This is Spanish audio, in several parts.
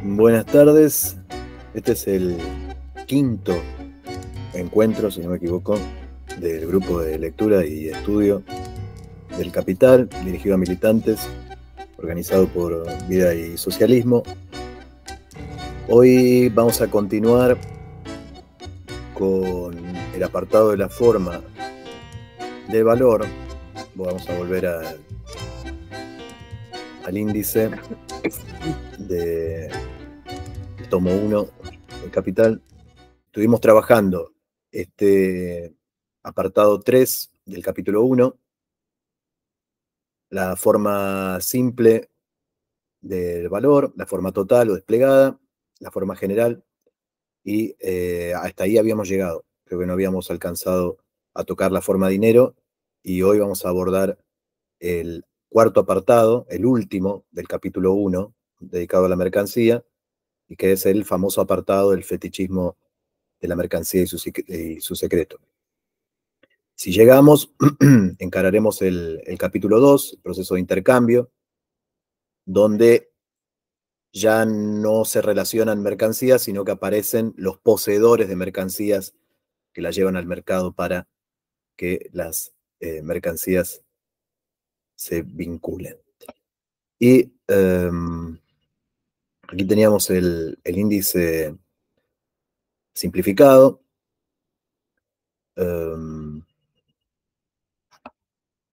Buenas tardes, este es el quinto encuentro, si no me equivoco, del grupo de lectura y estudio del Capital, dirigido a militantes, organizado por Vida y Socialismo. Hoy vamos a continuar con el apartado de la forma del valor. Vamos a volver al índice del tomo 1 del Capital. Estuvimos trabajando este apartado 3 del capítulo 1, la forma simple del valor, la forma total o desplegada, la forma general, y hasta ahí habíamos llegado. Creo que no habíamos alcanzado a tocar la forma dinero, y hoy vamos a abordar el cuarto apartado, el último del capítulo 1, dedicado a la mercancía, y que es el famoso apartado del fetichismo de la mercancía y su secreto. Si llegamos, encararemos el capítulo 2, el proceso de intercambio, donde ya no se relacionan mercancías, sino que aparecen los poseedores de mercancías que las llevan al mercado para que las mercancías se vinculen. Y aquí teníamos el índice simplificado.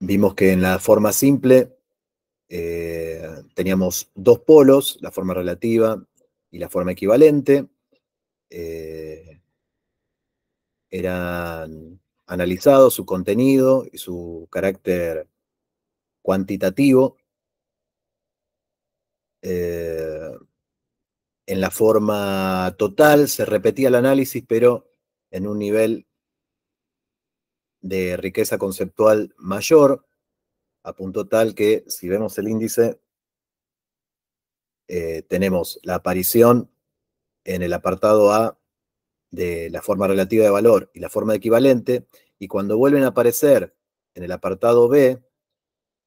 Vimos que en la forma simple teníamos dos polos, la forma relativa y la forma equivalente. Eran analizados su contenido y su carácter cuantitativo. En la forma total se repetía el análisis, pero en un nivel de riqueza conceptual mayor, a punto tal que, si vemos el índice, tenemos la aparición en el apartado A de la forma relativa de valor y la forma equivalente, y cuando vuelven a aparecer en el apartado B,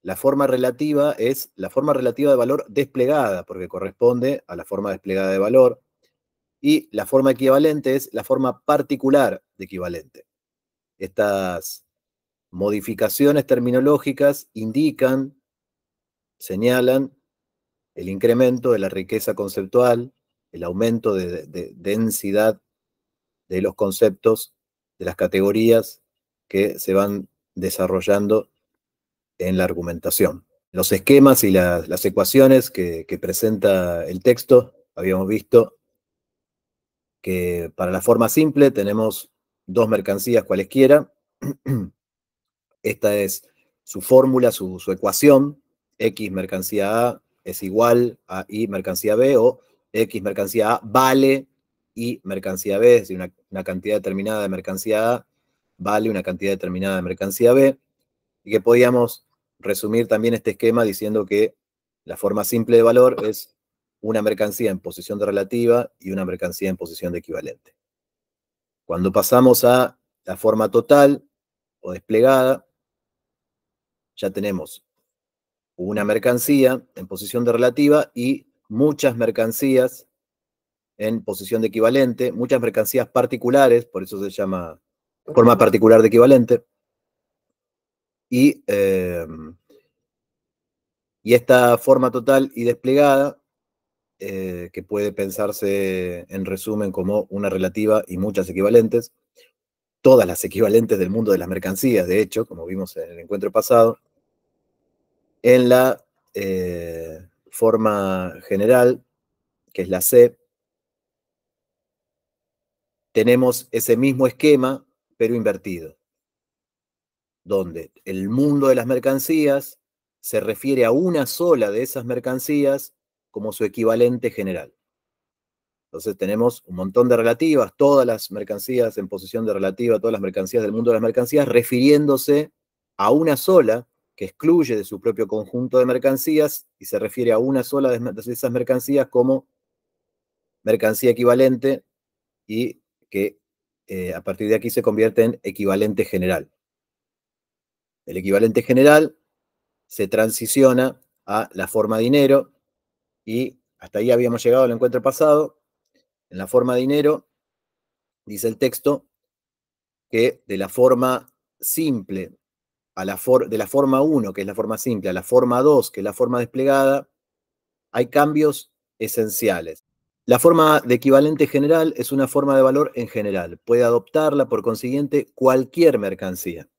la forma relativa es la forma relativa de valor desplegada, porque corresponde a la forma desplegada de valor, y la forma equivalente es la forma particular de equivalente. Estas modificaciones terminológicas indican, señalan el incremento de la riqueza conceptual, el aumento de densidad de los conceptos, de las categorías que se van desarrollando en la argumentación. Los esquemas y las ecuaciones que presenta el texto, habíamos visto que para la forma simple tenemos dos mercancías cualesquiera. Esta es su fórmula, su ecuación. X mercancía A es igual a Y mercancía B, o X mercancía A vale Y mercancía B, es decir, una cantidad determinada de mercancía A vale una cantidad determinada de mercancía B, y que podíamos resumir también este esquema diciendo que la forma simple de valor es una mercancía en posición de relativa y una mercancía en posición de equivalente. Cuando pasamos a la forma total o desplegada, ya tenemos una mercancía en posición de relativa y muchas mercancías en posición de equivalente, muchas mercancías particulares, por eso se llama forma particular de equivalente, y esta forma total y desplegada, que puede pensarse en resumen como una relativa y muchas equivalentes, todas las equivalentes del mundo de las mercancías, de hecho, como vimos en el encuentro pasado. En la forma general, que es la C, tenemos ese mismo esquema, pero invertido, donde el mundo de las mercancías se refiere a una sola de esas mercancías como su equivalente general. Entonces tenemos un montón de relativas, todas las mercancías en posición de relativa, todas las mercancías del mundo de las mercancías, refiriéndose a una sola que excluye de su propio conjunto de mercancías y se refiere a una sola de esas mercancías como mercancía equivalente, y que a partir de aquí se convierte en equivalente general. El equivalente general se transiciona a la forma dinero, y Hasta ahí habíamos llegado al encuentro pasado. En la forma dinero, dice el texto, que de la forma simple de la forma 1, que es la forma simple, a la forma 2, que es la forma desplegada, hay cambios esenciales. La forma de equivalente general es una forma de valor en general. Puede adoptarla, por consiguiente, cualquier mercancía.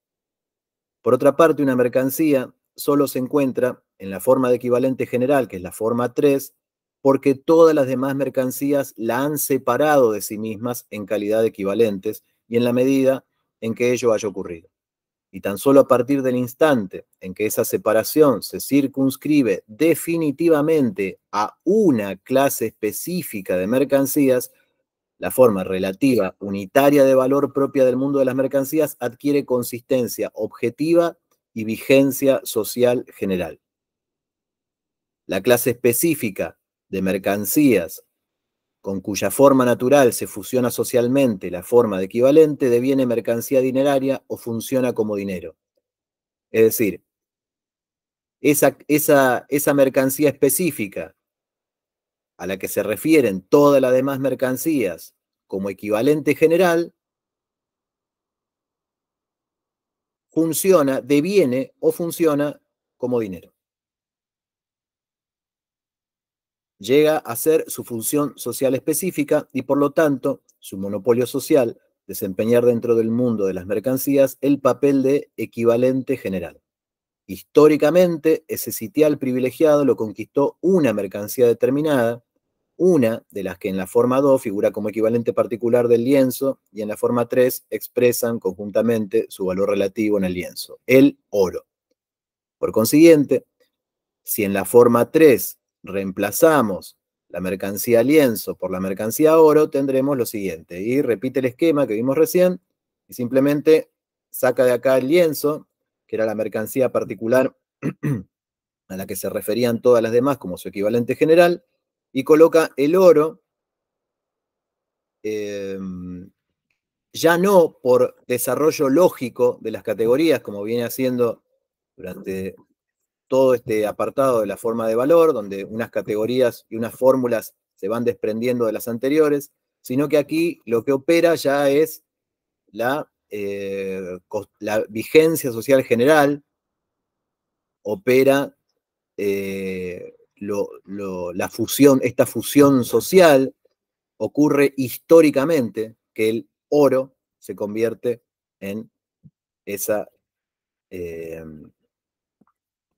Por otra parte, una mercancía solo se encuentra en la forma de equivalente general, que es la forma 3, porque todas las demás mercancías la han separado de sí mismas en calidad de equivalentes y en la medida en que ello haya ocurrido. Y tan solo a partir del instante en que esa separación se circunscribe definitivamente a una clase específica de mercancías, la forma relativa unitaria de valor propia del mundo de las mercancías adquiere consistencia objetiva y vigencia social general. La clase específica de mercancías con cuya forma natural se fusiona socialmente la forma de equivalente deviene mercancía dineraria o funciona como dinero. Es decir, esa mercancía específica a la que se refieren todas las demás mercancías como equivalente general, deviene o funciona como dinero. Llega a ser su función social específica y por lo tanto su monopolio social desempeñar dentro del mundo de las mercancías el papel de equivalente general. Históricamente, ese sitial privilegiado lo conquistó una mercancía determinada, una de las que en la forma 2 figura como equivalente particular del lienzo y en la forma 3 expresan conjuntamente su valor relativo en el lienzo, el oro. Por consiguiente, si en la forma 3 reemplazamos la mercancía lienzo por la mercancía oro, tendremos lo siguiente. Y repite el esquema que vimos recién y simplemente saca de acá el lienzo, que era la mercancía particular a la que se referían todas las demás como su equivalente general, y coloca el oro, ya no por desarrollo lógico de las categorías, como viene haciendo durante todo este apartado de la forma de valor, donde unas categorías y unas fórmulas se van desprendiendo de las anteriores, sino que aquí lo que opera ya es la vigencia social general, opera esta fusión social ocurre históricamente que el oro se convierte en esa, eh,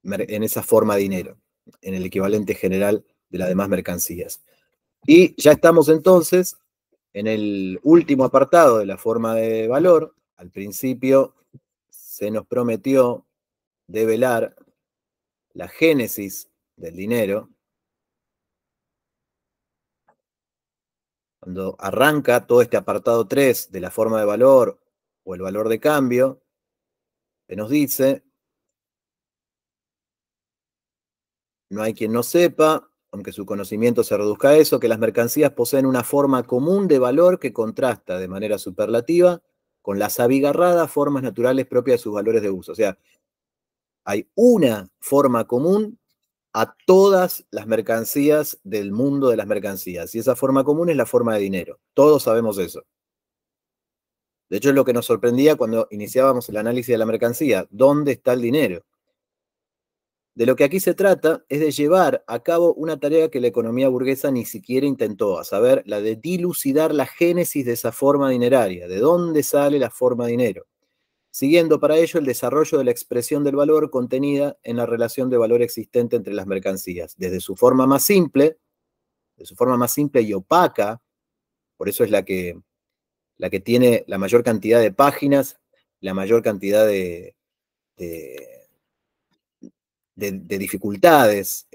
en esa forma de dinero, en el equivalente general de las demás mercancías. Y ya estamos entonces en el último apartado de la forma de valor. Al principio se nos prometió develar la génesis del dinero. Cuando arranca todo este apartado 3 de la forma de valor o el valor de cambio, se nos dice, no hay quien no sepa, aunque su conocimiento se reduzca a eso, que las mercancías poseen una forma común de valor que contrasta de manera superlativa con las abigarradas formas naturales propias de sus valores de uso. O sea, hay una forma común a todas las mercancías del mundo de las mercancías, y esa forma común es la forma de dinero. Todos sabemos eso. De hecho, es lo que nos sorprendía cuando iniciábamos el análisis de la mercancía. ¿Dónde está el dinero? De lo que aquí se trata es de llevar a cabo una tarea que la economía burguesa ni siquiera intentó, a saber, la de dilucidar la génesis de esa forma dineraria, de dónde sale la forma de dinero, siguiendo para ello el desarrollo de la expresión del valor contenida en la relación de valor existente entre las mercancías, desde su forma más simple, y opaca, por eso es la que tiene la mayor cantidad de páginas, la mayor cantidad de, de dificultades,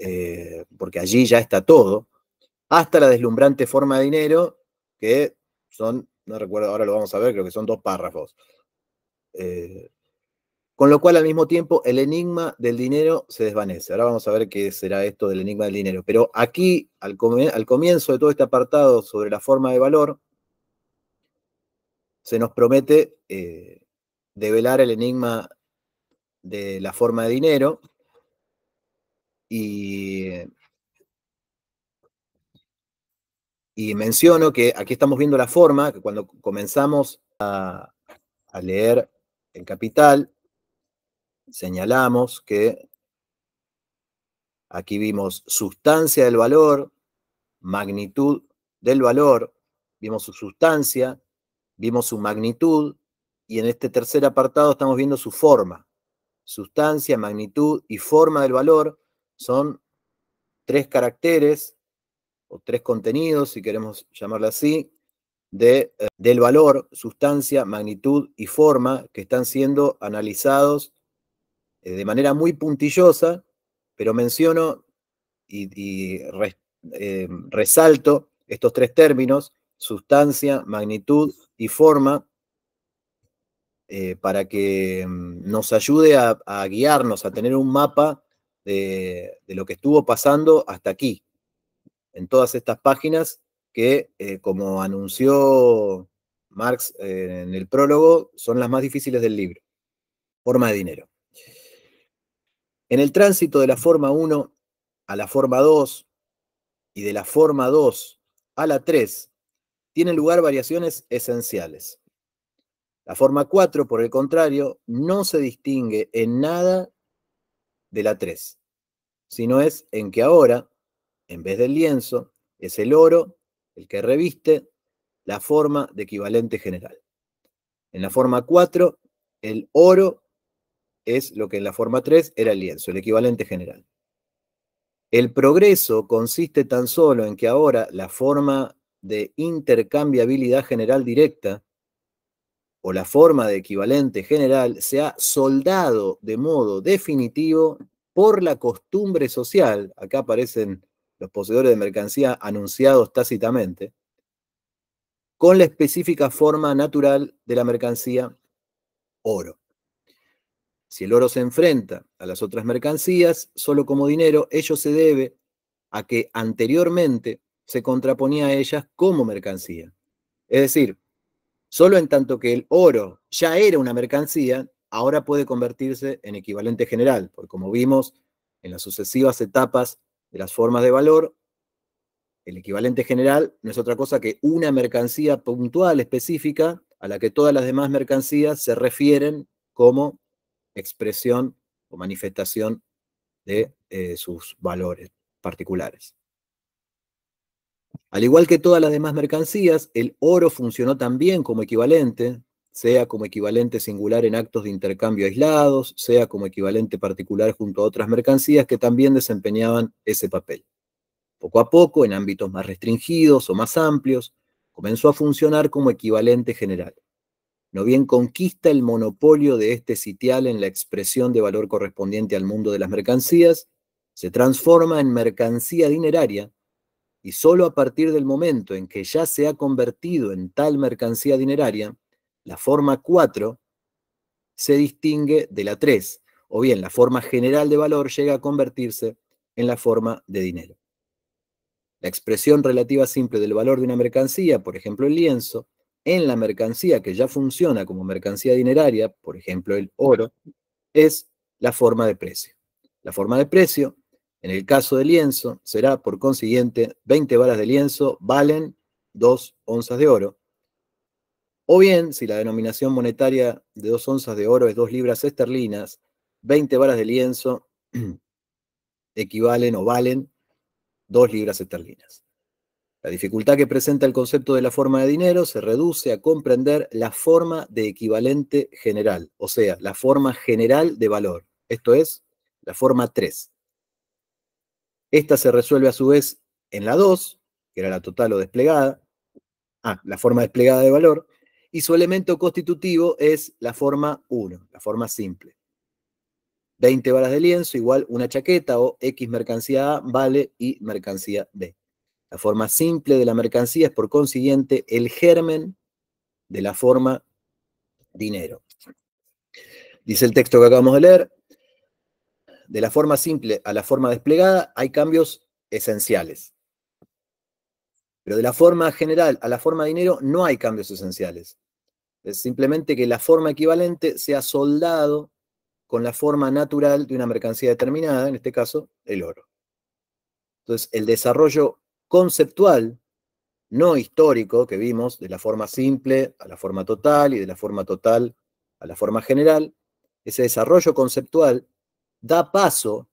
porque allí ya está todo, hasta la deslumbrante forma de dinero, que son, no recuerdo, ahora lo vamos a ver, creo que son 2 párrafos. Con lo cual, al mismo tiempo, el enigma del dinero se desvanece. Ahora vamos a ver qué será esto del enigma del dinero. Pero aquí, al comienzo de todo este apartado sobre la forma de valor, se nos promete develar el enigma de la forma de dinero y Y menciono que aquí estamos viendo la forma, que cuando comenzamos a leer el Capital, señalamos que aquí vimos sustancia del valor, magnitud del valor, vimos su sustancia, vimos su magnitud, y en este tercer apartado estamos viendo su forma. Sustancia, magnitud y forma del valor son 3 caracteres, o 3 contenidos, si queremos llamarlo así, del valor, sustancia, magnitud y forma, que están siendo analizados de manera muy puntillosa, pero menciono y resalto estos 3 términos, sustancia, magnitud y forma, para que nos ayude a guiarnos, a tener un mapa de lo que estuvo pasando hasta aquí, en todas estas páginas que, como anunció Marx en el prólogo, son las más difíciles del libro. Forma de dinero. En el tránsito de la forma 1 a la forma 2 y de la forma 2 a la 3, tienen lugar variaciones esenciales. La forma 4, por el contrario, no se distingue en nada de la 3, sino es en que ahora, en vez del lienzo, es el oro el que reviste la forma de equivalente general. En la forma 4, el oro es lo que en la forma 3 era el lienzo, el equivalente general. El progreso consiste tan solo en que ahora la forma de intercambiabilidad general directa o la forma de equivalente general se ha soldado de modo definitivo por la costumbre social, acá aparecen los poseedores de mercancía anunciados tácitamente, con la específica forma natural de la mercancía oro. Si el oro se enfrenta a las otras mercancías solo como dinero, ello se debe a que anteriormente se contraponía a ellas como mercancía. Es decir, solo en tanto que el oro ya era una mercancía, ahora puede convertirse en equivalente general, porque como vimos en las sucesivas etapas de las formas de valor, el equivalente general no es otra cosa que una mercancía puntual, específica, a la que todas las demás mercancías se refieren como expresión o manifestación de sus valores particulares. Al igual que todas las demás mercancías, el oro funcionó también como equivalente, sea como equivalente singular en actos de intercambio aislados, sea como equivalente particular junto a otras mercancías que también desempeñaban ese papel. Poco a poco, en ámbitos más restringidos o más amplios, comenzó a funcionar como equivalente general. No bien conquista el monopolio de este sitial en la expresión de valor correspondiente al mundo de las mercancías, se transforma en mercancía dineraria, y solo a partir del momento en que ya se ha convertido en tal mercancía dineraria, la forma 4 se distingue de la 3, o bien la forma general de valor llega a convertirse en la forma de dinero. La expresión relativa simple del valor de una mercancía, por ejemplo el lienzo, en la mercancía que ya funciona como mercancía dineraria, por ejemplo el oro, es la forma de precio. La forma de precio, en el caso del lienzo, será por consiguiente 20 varas de lienzo valen 2 onzas de oro. O bien, si la denominación monetaria de 2 onzas de oro es 2 libras esterlinas, 20 varas de lienzo equivalen o valen 2 libras esterlinas. La dificultad que presenta el concepto de la forma de dinero se reduce a comprender la forma de equivalente general, o sea, la forma general de valor. Esto es, la forma 3. Esta se resuelve a su vez en la 2, que era la total o desplegada, la forma desplegada de valor, y su elemento constitutivo es la forma 1, la forma simple. 20 varas de lienzo igual una chaqueta o X mercancía A vale Y mercancía B. La forma simple de la mercancía es por consiguiente el germen de la forma dinero. Dice el texto que acabamos de leer, de la forma simple a la forma desplegada hay cambios esenciales. Pero de la forma general a la forma dinero no hay cambios esenciales. Es simplemente que la forma equivalente sea soldado con la forma natural de una mercancía determinada, en este caso, el oro. Entonces, el desarrollo conceptual no histórico que vimos, de la forma simple a la forma total y de la forma total a la forma general, ese desarrollo conceptual da paso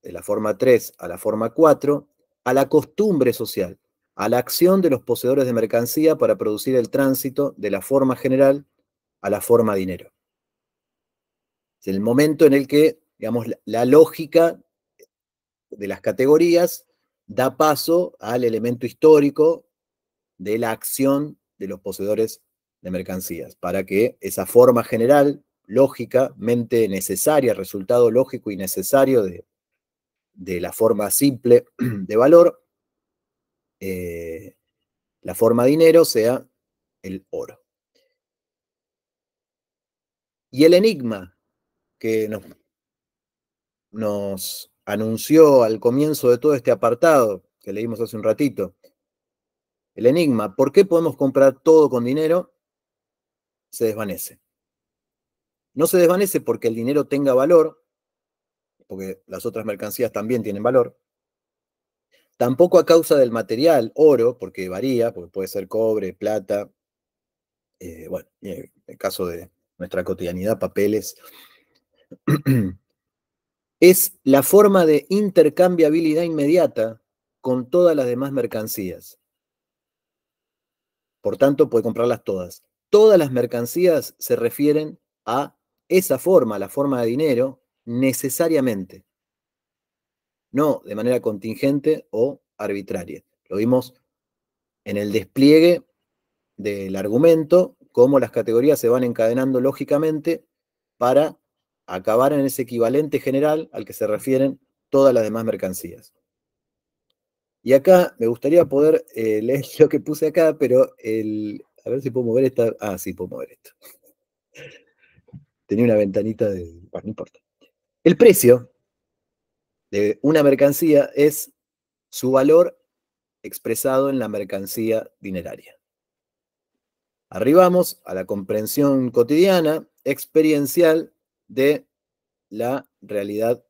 de la forma 3 a la forma 4 a la costumbre social, a la acción de los poseedores de mercancía para producir el tránsito de la forma general a la forma dinero. Es el momento en el que, digamos, la lógica de las categorías da paso al elemento histórico de la acción de los poseedores de mercancías, para que esa forma general, lógicamente necesaria, resultado lógico y necesario de la forma simple de valor, la forma dinero sea el oro. Y el enigma que nos anunció al comienzo de todo este apartado que leímos hace un ratito, el enigma, ¿por qué podemos comprar todo con dinero? Se desvanece. No se desvanece porque el dinero tenga valor, porque las otras mercancías también tienen valor. Tampoco a causa del material, oro, porque varía, porque puede ser cobre, plata, bueno, y en el caso de nuestra cotidianidad, papeles. Es la forma de intercambiabilidad inmediata con todas las demás mercancías. Por tanto, puede comprarlas todas. Todas las mercancías se refieren a esa forma, la forma de dinero, necesariamente, no de manera contingente o arbitraria. Lo vimos en el despliegue del argumento, cómo las categorías se van encadenando lógicamente para acabar en ese equivalente general al que se refieren todas las demás mercancías. Y acá me gustaría poder leer lo que puse acá, pero a ver si puedo mover esta. Ah, sí, puedo mover esto. Tenía una ventanita de. Bueno, no importa. El precio de una mercancía es su valor expresado en la mercancía dineraria. Arribamos a la comprensión cotidiana, experiencial de la realidad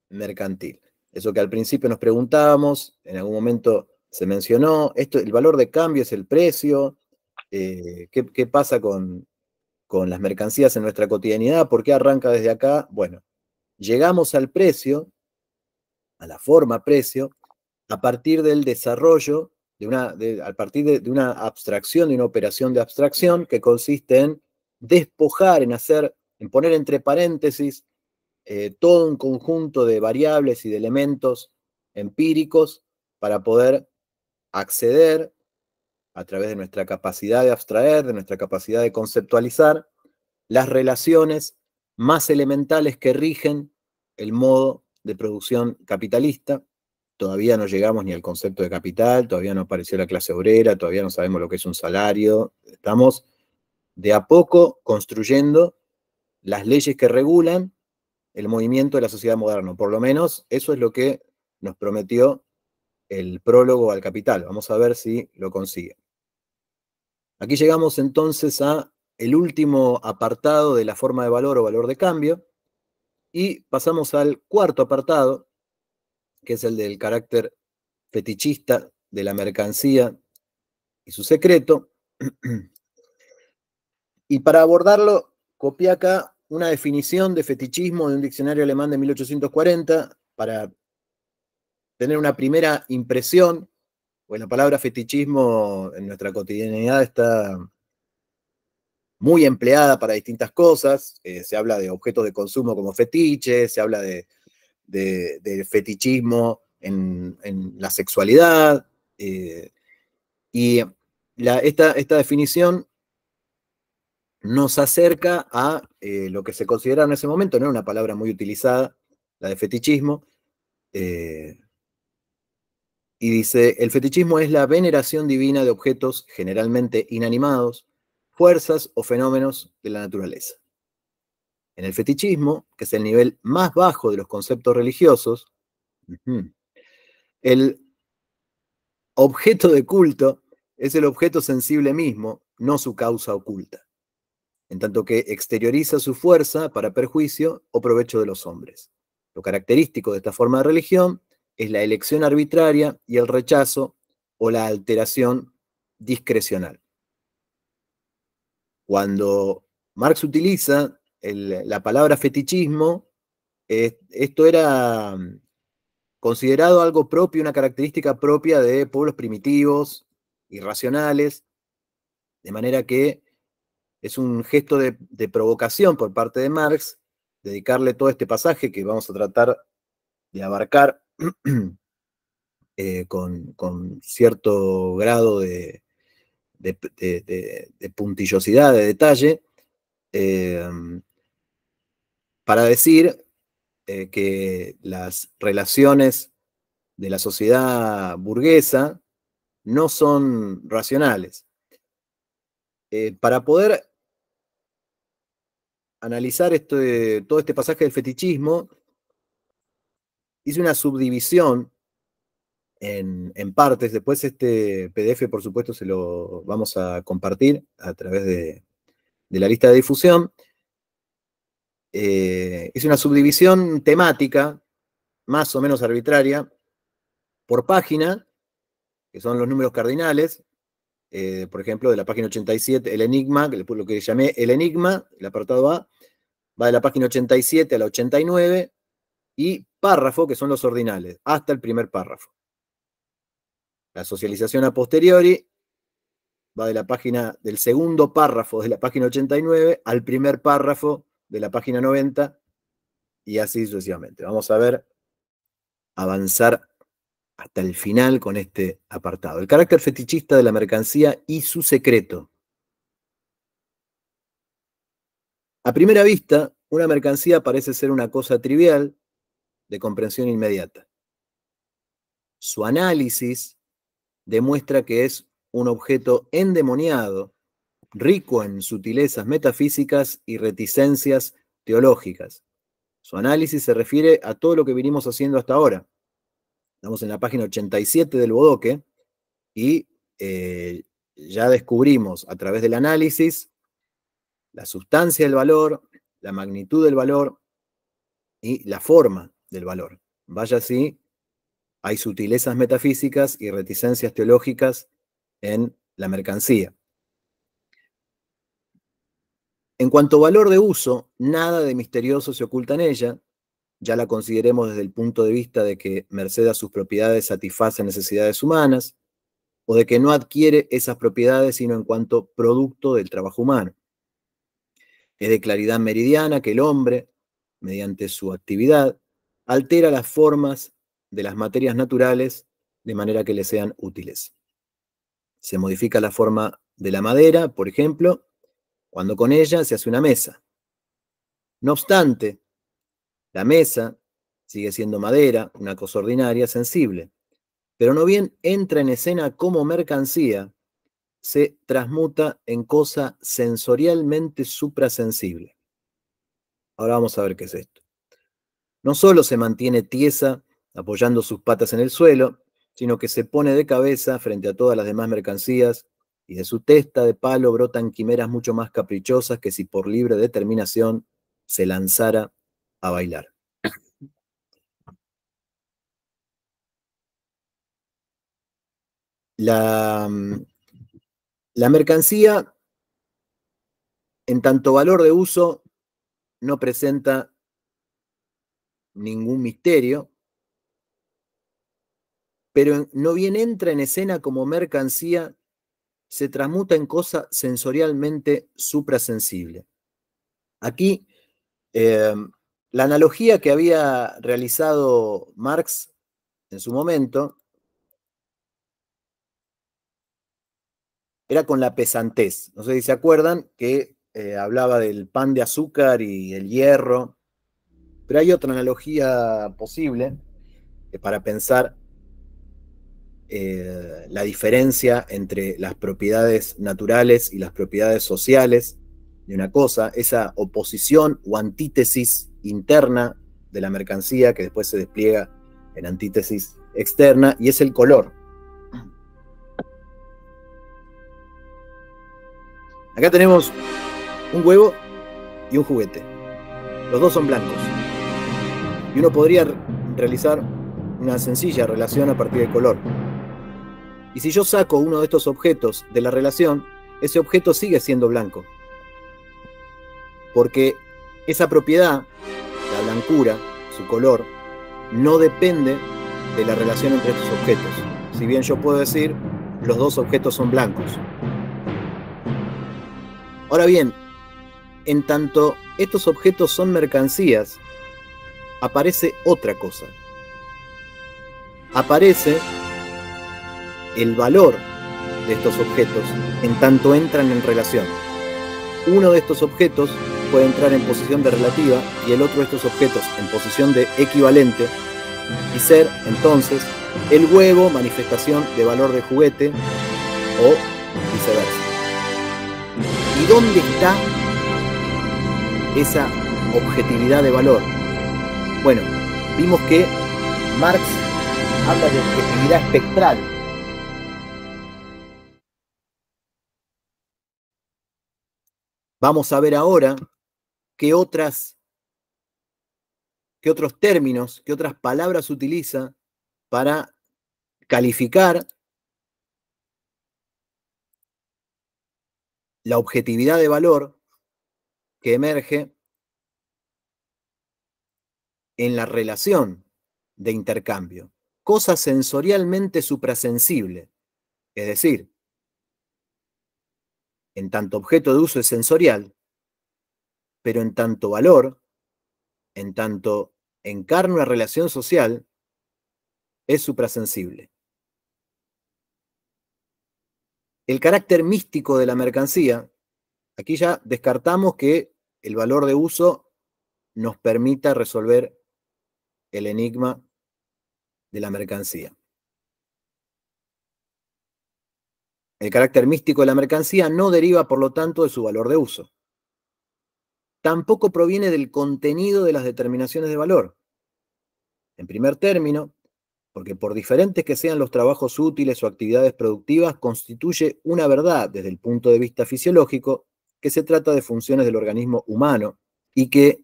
mercantil. Eso que al principio nos preguntábamos, en algún momento se mencionó, el valor de cambio es el precio, ¿qué pasa con las mercancías en nuestra cotidianidad? ¿Por qué arranca desde acá? Bueno, llegamos al precio, a la forma precio, a partir del desarrollo, a partir de una abstracción, de una operación de abstracción que consiste en despojar, en poner entre paréntesis todo un conjunto de variables y de elementos empíricos para poder acceder a través de nuestra capacidad de abstraer, de nuestra capacidad de conceptualizar, las relaciones más elementales que rigen el modo de producción capitalista. Todavía no llegamos ni al concepto de capital, todavía no apareció la clase obrera, todavía no sabemos lo que es un salario. Estamos de a poco construyendo las leyes que regulan el movimiento de la sociedad moderna. Por lo menos eso es lo que nos prometió el prólogo al Capital. Vamos a ver si lo consigue. Aquí llegamos entonces a el último apartado de la forma de valor o valor de cambio y pasamos al cuarto apartado, que es el del carácter fetichista de la mercancía y su secreto. Y para abordarlo, copié acá una definición de fetichismo de un diccionario alemán de 1840 para tener una primera impresión, pues la palabra fetichismo en nuestra cotidianidad está muy empleada para distintas cosas. Se habla de objetos de consumo como fetiches, se habla de fetichismo en la sexualidad, y esta definición nos acerca a lo que se considera en ese momento, no era una palabra muy utilizada, la de fetichismo, y dice, el fetichismo es la veneración divina de objetos generalmente inanimados, fuerzas o fenómenos de la naturaleza. En el fetichismo, que es el nivel más bajo de los conceptos religiosos, el objeto de culto es el objeto sensible mismo, no su causa oculta, en tanto que exterioriza su fuerza para perjuicio o provecho de los hombres. Lo característico de esta forma de religión es la elección arbitraria y el rechazo o la alteración discrecional. Cuando Marx utiliza la palabra fetichismo, esto era considerado algo propio, una característica propia de pueblos primitivos, irracionales, de manera que es un gesto de provocación por parte de Marx, dedicarle todo este pasaje que vamos a tratar de abarcar con cierto grado de puntillosidad, de detalle, para decir que las relaciones de la sociedad burguesa no son racionales. Para poder analizar todo este pasaje del fetichismo, hice una subdivisión en partes. Después este PDF, por supuesto, se lo vamos a compartir a través de la lista de difusión. Hice una subdivisión temática, más o menos arbitraria, por página, que son los números cardinales. Por ejemplo, de la página 87, el enigma, lo que llamé el enigma, el apartado A, va de la página 87 a la 89, y párrafo, que son los ordinales, hasta el primer párrafo. La socialización a posteriori va de la página, del segundo párrafo de la página 89 al primer párrafo de la página 90, y así sucesivamente. Vamos a ver avanzar hasta el final con este apartado. El carácter fetichista de la mercancía y su secreto. A primera vista, una mercancía parece ser una cosa trivial, de comprensión inmediata. Su análisis demuestra que es un objeto endemoniado, rico en sutilezas metafísicas y reticencias teológicas. Su análisis se refiere a todo lo que vinimos haciendo hasta ahora. Estamos en la página 87 del Bodoque y ya descubrimos a través del análisis la sustancia del valor, la magnitud del valor y la forma del valor. Vaya si hay sutilezas metafísicas y reticencias teológicas en la mercancía. En cuanto a valor de uso, nada de misterioso se oculta en ella. Ya la consideremos desde el punto de vista de que, merced a sus propiedades, satisface necesidades humanas, o de que no adquiere esas propiedades sino en cuanto producto del trabajo humano. Es de claridad meridiana que el hombre, mediante su actividad, altera las formas de las materias naturales de manera que le sean útiles. Se modifica la forma de la madera, por ejemplo, cuando con ella se hace una mesa. No obstante, la mesa sigue siendo madera, una cosa ordinaria, sensible, pero no bien entra en escena como mercancía, se transmuta en cosa sensorialmente suprasensible. Ahora vamos a ver qué es esto. No solo se mantiene tiesa apoyando sus patas en el suelo, sino que se pone de cabeza frente a todas las demás mercancías, y de su testa de palo brotan quimeras mucho más caprichosas que si por libre determinación se lanzara a bailar. La mercancía, en tanto valor de uso, no presenta ningún misterio, pero no bien entra en escena como mercancía, se transmuta en cosa sensorialmente suprasensible. Aquí, la analogía que había realizado Marx en su momento era con la pesantez. No sé si se acuerdan que hablaba del pan de azúcar y el hierro, pero hay otra analogía posible para pensar la diferencia entre las propiedades naturales y las propiedades sociales de una cosa, esa oposición o antítesis interna de la mercancía que después se despliega en antítesis externa, y es el color. Acá tenemos un huevo y un juguete. Los dos son blancos. Y uno podría realizar una sencilla relación a partir del color. Y si yo saco uno de estos objetos de la relación, ese objeto sigue siendo blanco. Porque esa propiedad, la blancura, su color, no depende de la relación entre estos objetos. Si bien yo puedo decir, los dos objetos son blancos. Ahora bien, en tanto estos objetos son mercancías, aparece otra cosa. Aparece el valor de estos objetos en tanto entran en relación. Uno de estos objetos puede entrar en posición de relativa y el otro de estos objetos en posición de equivalente y ser, entonces, el huevo manifestación de valor de juguete o viceversa. ¿Y dónde está esa objetividad de valor? Bueno, vimos que Marx habla de objetividad espectral. Vamos a ver ahora qué otros términos, qué otras palabras utiliza para calificar la objetividad de valor que emerge en la relación de intercambio. Cosa sensorialmente suprasensible, es decir, en tanto objeto de uso es sensorial, pero en tanto valor, en tanto encarna una relación social, es suprasensible. El carácter místico de la mercancía, aquí ya descartamos que el valor de uso nos permita resolver el enigma de la mercancía. El carácter místico de la mercancía no deriva, por lo tanto, de su valor de uso. Tampoco proviene del contenido de las determinaciones de valor. En primer término, porque por diferentes que sean los trabajos útiles o actividades productivas, constituye una verdad desde el punto de vista fisiológico que se trata de funciones del organismo humano y que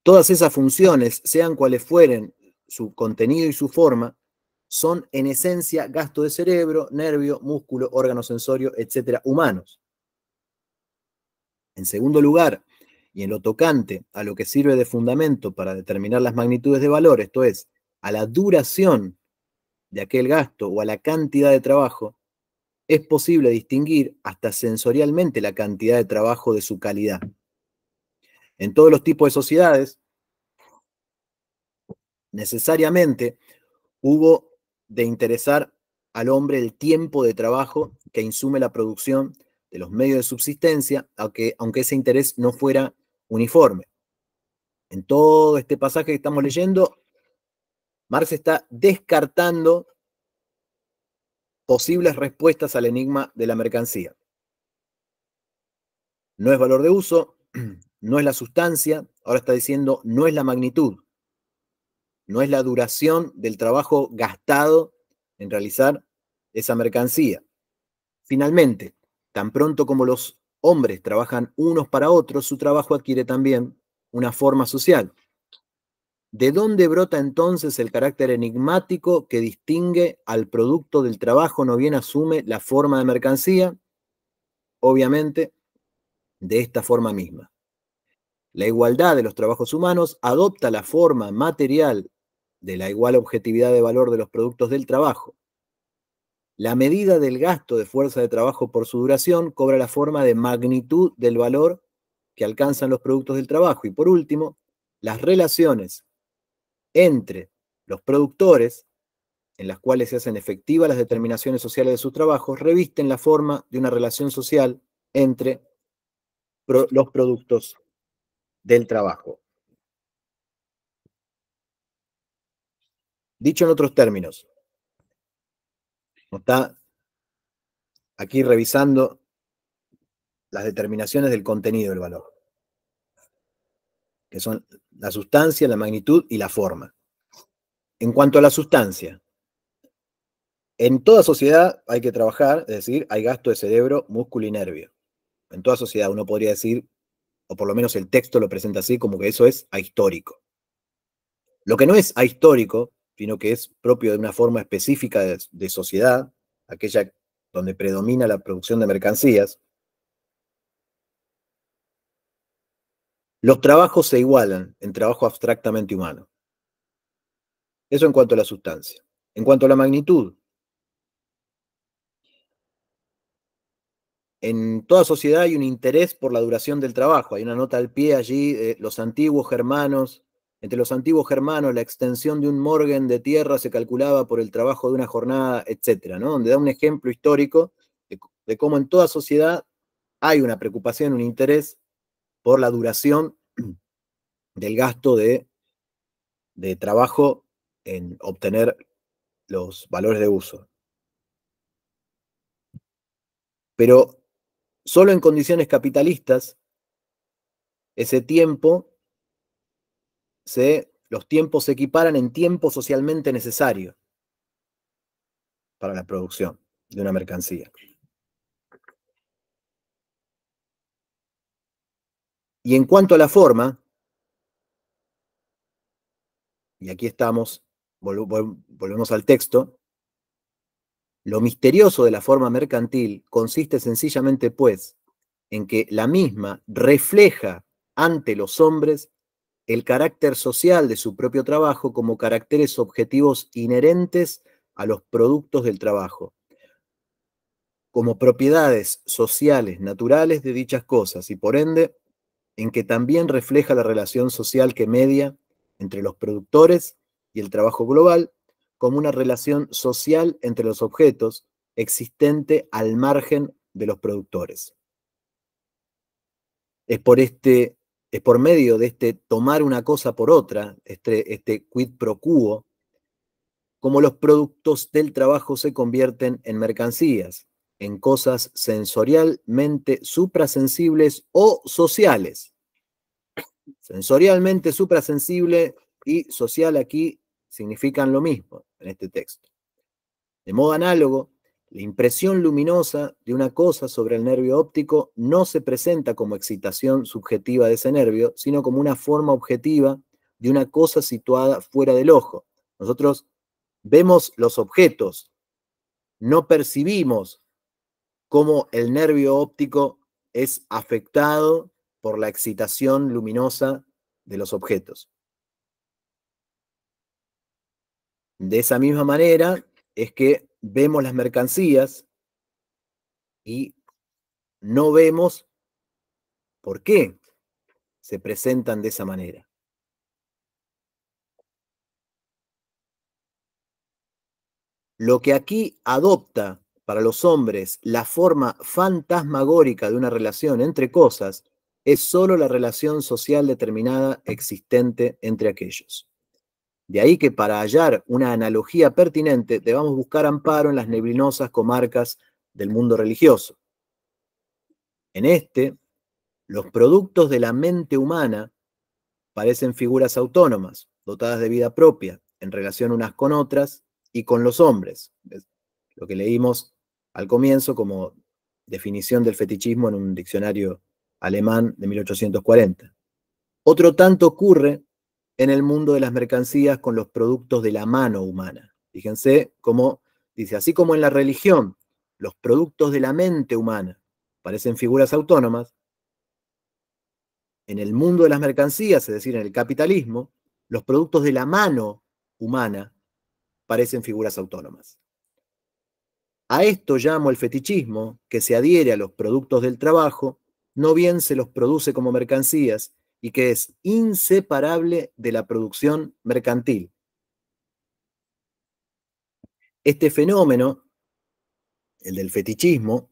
todas esas funciones, sean cuales fueren su contenido y su forma, son en esencia gasto de cerebro, nervio, músculo, órgano sensorio, etcétera, humanos. En segundo lugar, y en lo tocante a lo que sirve de fundamento para determinar las magnitudes de valor, esto es, a la duración de aquel gasto o a la cantidad de trabajo, es posible distinguir hasta sensorialmente la cantidad de trabajo de su calidad. En todos los tipos de sociedades, necesariamente hubo de interesar al hombre el tiempo de trabajo que insume la producción de los medios de subsistencia, aunque ese interés no fuera uniforme. En todo este pasaje que estamos leyendo, Marx está descartando posibles respuestas al enigma de la mercancía. No es valor de uso, no es la sustancia, ahora está diciendo no es la magnitud, no es la duración del trabajo gastado en realizar esa mercancía. Finalmente, tan pronto como los hombres trabajan unos para otros, su trabajo adquiere también una forma social. ¿De dónde brota entonces el carácter enigmático que distingue al producto del trabajo no bien asume la forma de mercancía? Obviamente, de esta forma misma. La igualdad de los trabajos humanos adopta la forma material de la igual objetividad de valor de los productos del trabajo. La medida del gasto de fuerza de trabajo por su duración cobra la forma de magnitud del valor que alcanzan los productos del trabajo. Y por último, las relaciones entre los productores, en las cuales se hacen efectivas las determinaciones sociales de sus trabajos, revisten la forma de una relación social entre los productos del trabajo. Dicho en otros términos, está aquí revisando las determinaciones del contenido del valor, que son la sustancia, la magnitud y la forma. En cuanto a la sustancia, en toda sociedad hay que trabajar, es decir, hay gasto de cerebro, músculo y nervio. En toda sociedad uno podría decir, o por lo menos el texto lo presenta así, como que eso es ahistórico. Lo que no es ahistórico sino que es propio de una forma específica de sociedad, aquella donde predomina la producción de mercancías, los trabajos se igualan en trabajo abstractamente humano. Eso en cuanto a la sustancia. En cuanto a la magnitud, en toda sociedad hay un interés por la duración del trabajo. Hay una nota al pie allí de los antiguos germanos. Entre los antiguos germanos, la extensión de un morgen de tierra se calculaba por el trabajo de una jornada, etcétera, ¿no? Donde da un ejemplo histórico de cómo en toda sociedad hay una preocupación, un interés por la duración del gasto de trabajo en obtener los valores de uso. Pero solo en condiciones capitalistas, ese tiempo, los tiempos se equiparan en tiempo socialmente necesario para la producción de una mercancía. Y en cuanto a la forma, y aquí estamos, volvemos al texto, lo misterioso de la forma mercantil consiste sencillamente, pues, en que la misma refleja ante los hombres el carácter social de su propio trabajo como caracteres objetivos inherentes a los productos del trabajo, como propiedades sociales naturales de dichas cosas, y por ende, en que también refleja la relación social que media entre los productores y el trabajo global, como una relación social entre los objetos existente al margen de los productores. Es por medio de este tomar una cosa por otra, este quid pro quo, como los productos del trabajo se convierten en mercancías, en cosas sensorialmente suprasensibles o sociales. Sensorialmente suprasensible y social aquí significan lo mismo en este texto. De modo análogo, la impresión luminosa de una cosa sobre el nervio óptico no se presenta como excitación subjetiva de ese nervio, sino como una forma objetiva de una cosa situada fuera del ojo. Nosotros vemos los objetos, no percibimos cómo el nervio óptico es afectado por la excitación luminosa de los objetos. De esa misma manera es que vemos las mercancías y no vemos por qué se presentan de esa manera. Lo que aquí adopta para los hombres la forma fantasmagórica de una relación entre cosas es solo la relación social determinada existente entre aquellos. De ahí que para hallar una analogía pertinente debamos buscar amparo en las neblinosas comarcas del mundo religioso. En este, los productos de la mente humana parecen figuras autónomas, dotadas de vida propia, en relación unas con otras y con los hombres. Es lo que leímos al comienzo como definición del fetichismo en un diccionario alemán de 1840. Otro tanto ocurre en el mundo de las mercancías con los productos de la mano humana. Fíjense cómo dice, así como en la religión, los productos de la mente humana parecen figuras autónomas, en el mundo de las mercancías, es decir, en el capitalismo, los productos de la mano humana parecen figuras autónomas. A esto llamo el fetichismo, que se adhiere a los productos del trabajo, no bien se los produce como mercancías, y que es inseparable de la producción mercantil. Este fenómeno, el del fetichismo,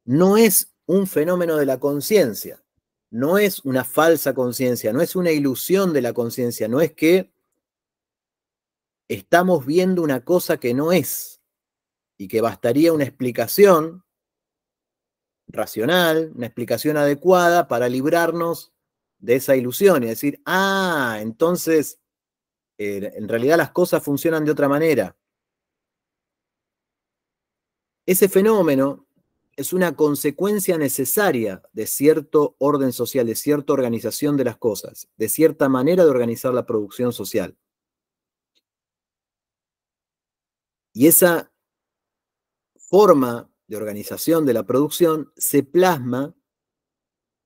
no es un fenómeno de la conciencia, no es una falsa conciencia, no es una ilusión de la conciencia, no es que estamos viendo una cosa que no es y que bastaría una explicación racional, una explicación adecuada para librarnos de esa ilusión y decir, entonces en realidad las cosas funcionan de otra manera. Ese fenómeno es una consecuencia necesaria de cierto orden social, de cierta organización de las cosas, de cierta manera de organizar la producción social. Y esa forma de organización de la producción se plasma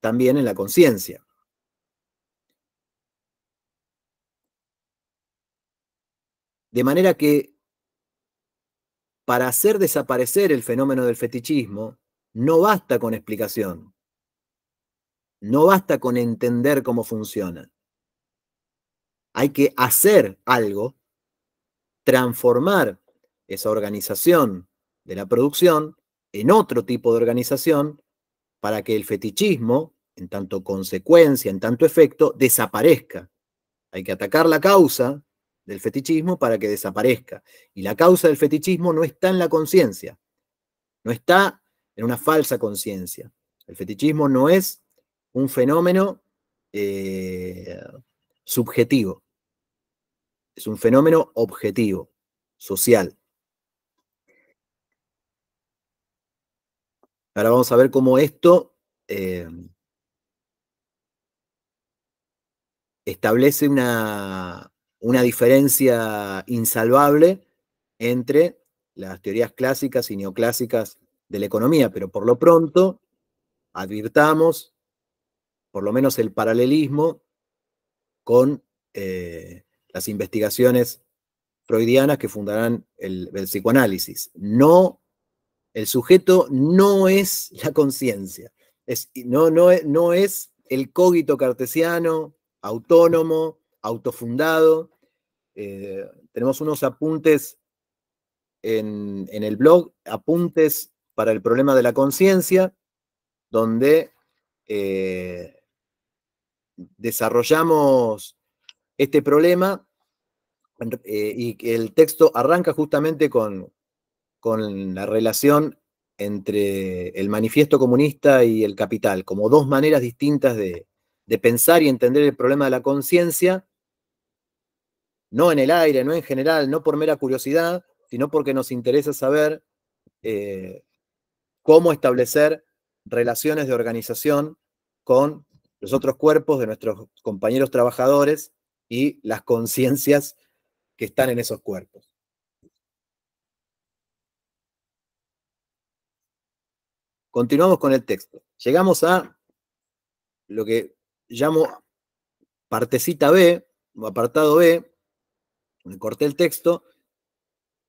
también en la conciencia. De manera que para hacer desaparecer el fenómeno del fetichismo, no basta con explicación, no basta con entender cómo funciona. Hay que hacer algo, transformar esa organización de la producción en otro tipo de organización para que el fetichismo, en tanto consecuencia, en tanto efecto, desaparezca. Hay que atacar la causa del fetichismo para que desaparezca. Y la causa del fetichismo no está en la conciencia, no está en una falsa conciencia. El fetichismo no es un fenómeno subjetivo, es un fenómeno objetivo, social. Ahora vamos a ver cómo esto establece una diferencia insalvable entre las teorías clásicas y neoclásicas de la economía, pero por lo pronto advirtamos por lo menos el paralelismo con las investigaciones freudianas que fundarán el psicoanálisis. No, el sujeto no es la conciencia, no es el cogito cartesiano, autónomo, autofundado. Tenemos unos apuntes en el blog, apuntes para el problema de la conciencia, donde desarrollamos este problema y el texto arranca justamente con la relación entre el manifiesto comunista y el capital, como dos maneras distintas de pensar y entender el problema de la conciencia, no en el aire, no en general, no por mera curiosidad, sino porque nos interesa saber cómo establecer relaciones de organización con los otros cuerpos de nuestros compañeros trabajadores y las conciencias que están en esos cuerpos. Continuamos con el texto. Llegamos a lo que llamo partecita B, o apartado B, donde corté el texto,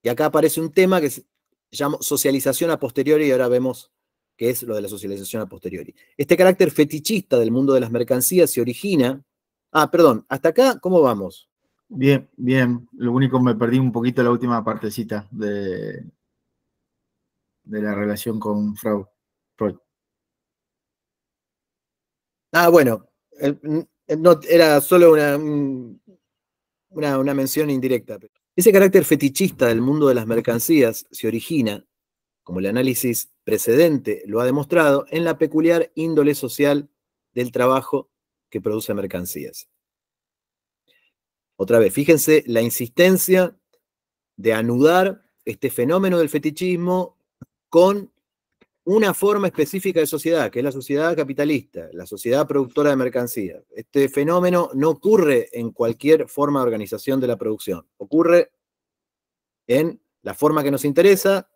y acá aparece un tema que se llama socialización a posteriori, y ahora vemos qué es lo de la socialización a posteriori. Este carácter fetichista del mundo de las mercancías se origina... perdón, hasta acá, ¿cómo vamos? Bien, bien. Lo único me perdí un poquito la última partecita de la relación con Freud. Bueno, no, era solo una mención indirecta. Ese carácter fetichista del mundo de las mercancías se origina, como el análisis precedente lo ha demostrado, en la peculiar índole social del trabajo que produce mercancías. Otra vez, fíjense la insistencia de anudar este fenómeno del fetichismo con una forma específica de sociedad, que es la sociedad capitalista, la sociedad productora de mercancías. Este fenómeno no ocurre en cualquier forma de organización de la producción, ocurre en la forma que nos interesa,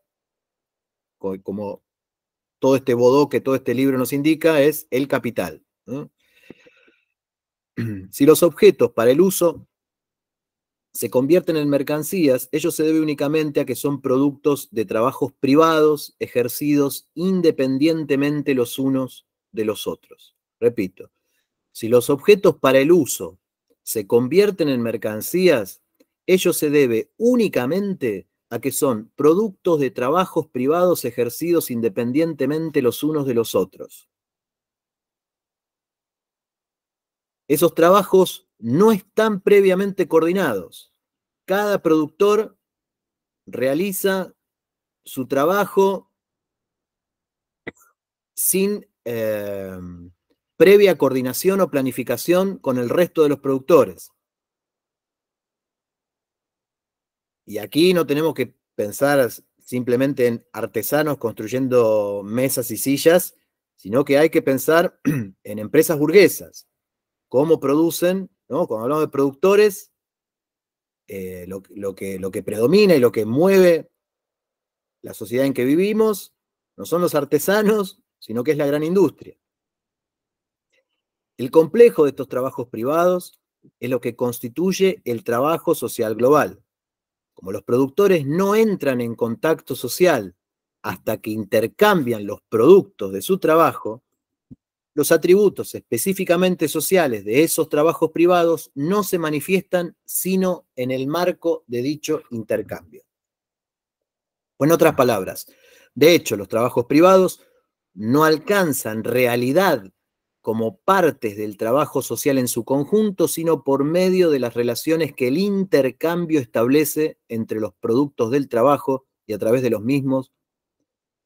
como todo este bodoque, todo este libro nos indica, es el capital. Si los objetos para el uso se convierten en mercancías, ello se debe únicamente a que son productos de trabajos privados ejercidos independientemente los unos de los otros. Repito, si los objetos para el uso se convierten en mercancías, ello se debe únicamente a que son productos de trabajos privados ejercidos independientemente los unos de los otros. Esos trabajos no están previamente coordinados. Cada productor realiza su trabajo sin previa coordinación o planificación con el resto de los productores. Y aquí no tenemos que pensar simplemente en artesanos construyendo mesas y sillas, sino que hay que pensar en empresas burguesas, cómo producen, ¿no? Cuando hablamos de productores, lo que predomina y lo que mueve la sociedad en que vivimos no son los artesanos, sino que es la gran industria. El complejo de estos trabajos privados es lo que constituye el trabajo social global. Como los productores no entran en contacto social hasta que intercambian los productos de su trabajo, los atributos específicamente sociales de esos trabajos privados no se manifiestan sino en el marco de dicho intercambio. O en otras palabras, de hecho, los trabajos privados no alcanzan realidad como partes del trabajo social en su conjunto, sino por medio de las relaciones que el intercambio establece entre los productos del trabajo y a través de los mismos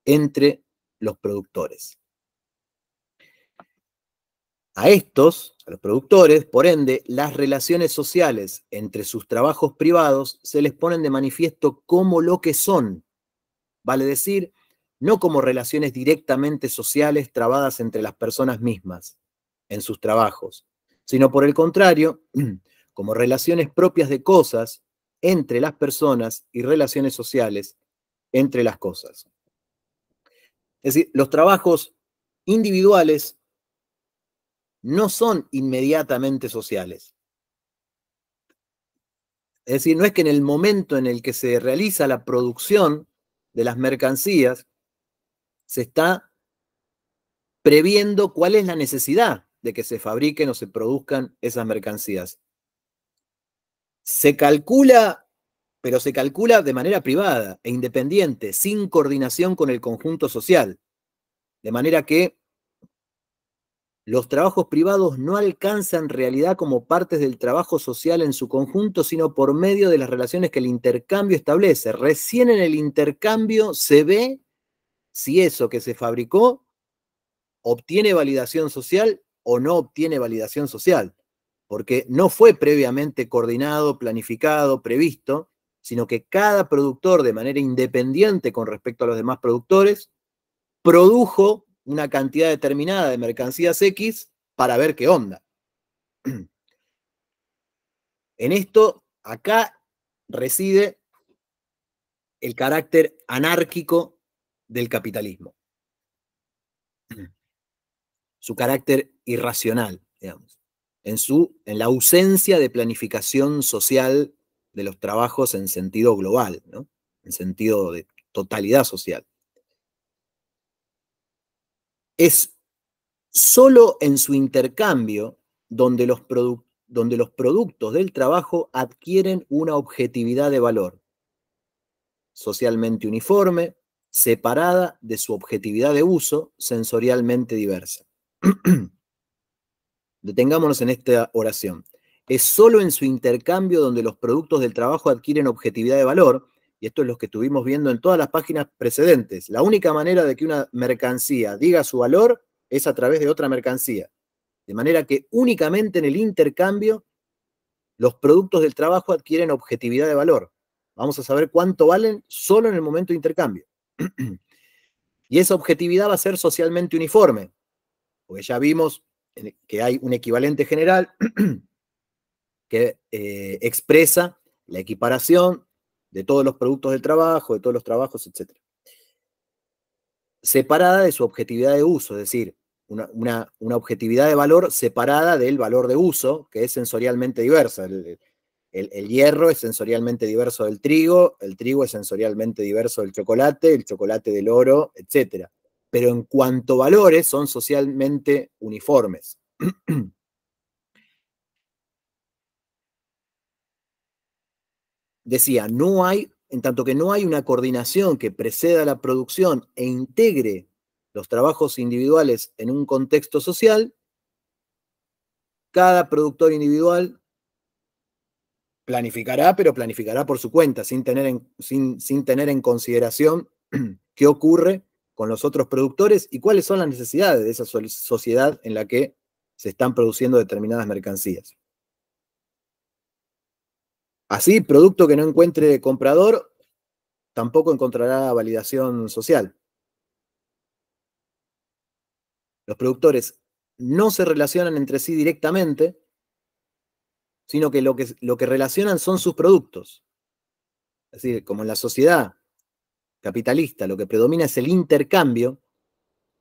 entre los productores. A estos, a los productores, por ende, las relaciones sociales entre sus trabajos privados se les ponen de manifiesto como lo que son, vale decir, no como relaciones directamente sociales trabadas entre las personas mismas en sus trabajos, sino por el contrario, como relaciones propias de cosas entre las personas y relaciones sociales entre las cosas. Es decir, los trabajos individuales no son inmediatamente sociales. Es decir, no es que en el momento en el que se realiza la producción de las mercancías se está previendo cuál es la necesidad de que se fabriquen o se produzcan esas mercancías. Se calcula, pero se calcula de manera privada e independiente, sin coordinación con el conjunto social. De manera que los trabajos privados no alcanzan realidad como partes del trabajo social en su conjunto, sino por medio de las relaciones que el intercambio establece. Recién en el intercambio se ve si eso que se fabricó obtiene validación social o no obtiene validación social, porque no fue previamente coordinado, planificado, previsto, sino que cada productor de manera independiente con respecto a los demás productores produjo una cantidad determinada de mercancías X para ver qué onda. En esto, acá reside el carácter anárquico del capitalismo, su carácter irracional, digamos, en la ausencia de planificación social de los trabajos en sentido global, ¿no? En sentido de totalidad social. Es solo en su intercambio donde los productos del trabajo adquieren una objetividad de valor, socialmente uniforme, separada de su objetividad de uso, sensorialmente diversa. Detengámonos en esta oración. Es solo en su intercambio donde los productos del trabajo adquieren objetividad de valor, y esto es lo que estuvimos viendo en todas las páginas precedentes. La única manera de que una mercancía diga su valor es a través de otra mercancía. De manera que únicamente en el intercambio los productos del trabajo adquieren objetividad de valor. Vamos a saber cuánto valen solo en el momento de intercambio. Y esa objetividad va a ser socialmente uniforme, porque ya vimos que hay un equivalente general que expresa la equiparación de todos los productos del trabajo, de todos los trabajos, etc. Separada de su objetividad de uso, es decir, una objetividad de valor separada del valor de uso, que es sensorialmente diversa. El hierro es sensorialmente diverso del trigo, el trigo es sensorialmente diverso del chocolate, el chocolate del oro, etc. Pero en cuanto a valores, son socialmente uniformes. Decía, en tanto que no hay una coordinación que preceda la producción e integre los trabajos individuales en un contexto social, cada productor individual planificará, pero planificará por su cuenta, sin tener en consideración qué ocurre con los otros productores y cuáles son las necesidades de esa sociedad en la que se están produciendo determinadas mercancías. Así, producto que no encuentre comprador, tampoco encontrará validación social. Los productores no se relacionan entre sí directamente, sino que lo que relacionan son sus productos. Es decir, como en la sociedad capitalista lo que predomina es el intercambio,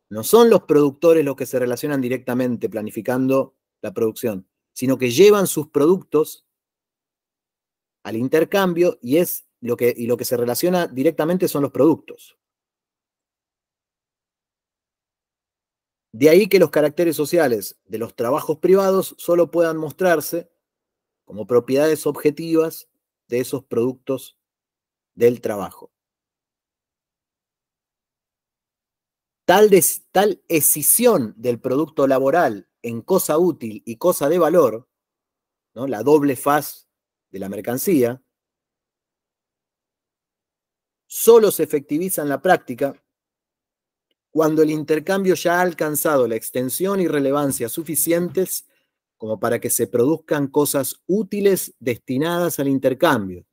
no son los productores los que se relacionan directamente planificando la producción, sino que llevan sus productos al intercambio y lo que se relaciona directamente son los productos. De ahí que los caracteres sociales de los trabajos privados solo puedan mostrarse como propiedades objetivas de esos productos del trabajo. Tal escisión del producto laboral en cosa útil y cosa de valor, ¿no? La doble faz de la mercancía, solo se efectiviza en la práctica cuando el intercambio ya ha alcanzado la extensión y relevancia suficientes como para que se produzcan cosas útiles destinadas al intercambio,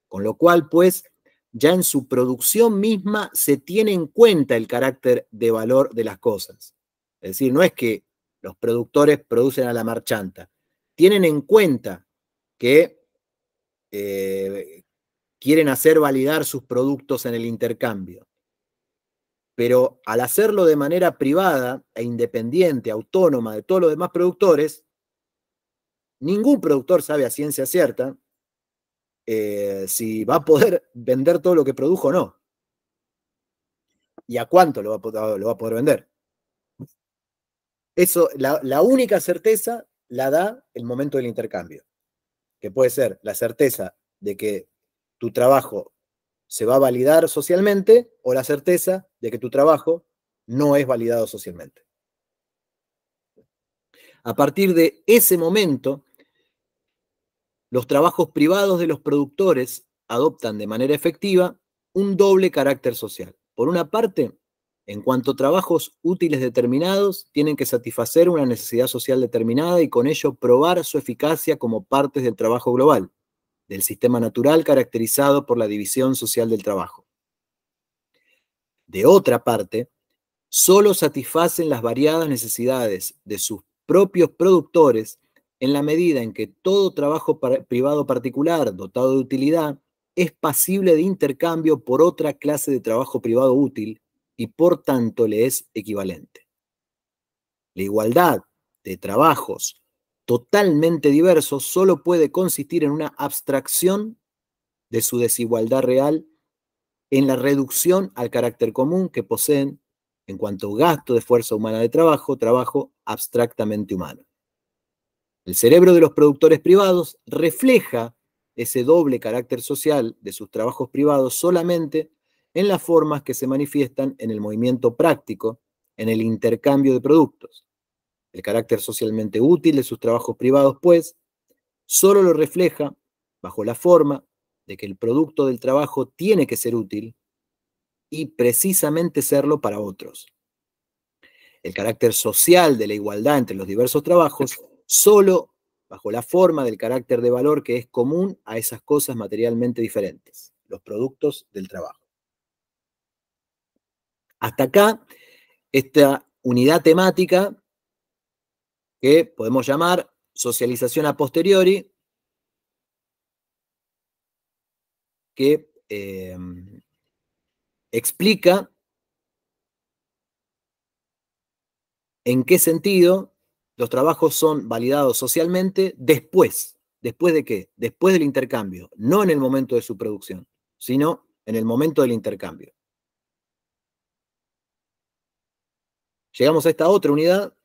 con lo cual, pues, ya en su producción misma se tiene en cuenta el carácter de valor de las cosas. Es decir, no es que los productores producen a la marchanta, tienen en cuenta que quieren hacer validar sus productos en el intercambio. Pero al hacerlo de manera privada e independiente, autónoma de todos los demás productores, ningún productor sabe a ciencia cierta si va a poder vender todo lo que produjo o no. ¿Y a cuánto lo va a poder vender? Eso, la única certeza la da el momento del intercambio, que puede ser la certeza de que tu trabajo se va a validar socialmente o la certeza de que tu trabajo no es validado socialmente. A partir de ese momento, los trabajos privados de los productores adoptan de manera efectiva un doble carácter social. Por una parte, en cuanto a trabajos útiles determinados, tienen que satisfacer una necesidad social determinada y con ello probar su eficacia como partes del trabajo global, del sistema natural caracterizado por la división social del trabajo. De otra parte, solo satisfacen las variadas necesidades de sus propios productores en la medida en que todo trabajo privado particular dotado de utilidad es pasible de intercambio por otra clase de trabajo privado útil y por tanto le es equivalente. La igualdad de trabajos totalmente diversos solo puede consistir en una abstracción de su desigualdad real en la reducción al carácter común que poseen en cuanto a gasto de fuerza humana de trabajo abstractamente humano. El cerebro de los productores privados refleja ese doble carácter social de sus trabajos privados solamente en las formas que se manifiestan en el movimiento práctico, en el intercambio de productos. El carácter socialmente útil de sus trabajos privados, pues, solo lo refleja bajo la forma de que el producto del trabajo tiene que ser útil y precisamente serlo para otros. El carácter social de la igualdad entre los diversos trabajos solo bajo la forma del carácter de valor que es común a esas cosas materialmente diferentes, los productos del trabajo. Hasta acá, esta unidad temática que podemos llamar socialización a posteriori, que explica en qué sentido los trabajos son validados socialmente después. ¿Después de qué? Después del intercambio, no en el momento de su producción, sino en el momento del intercambio. Llegamos a esta otra unidad,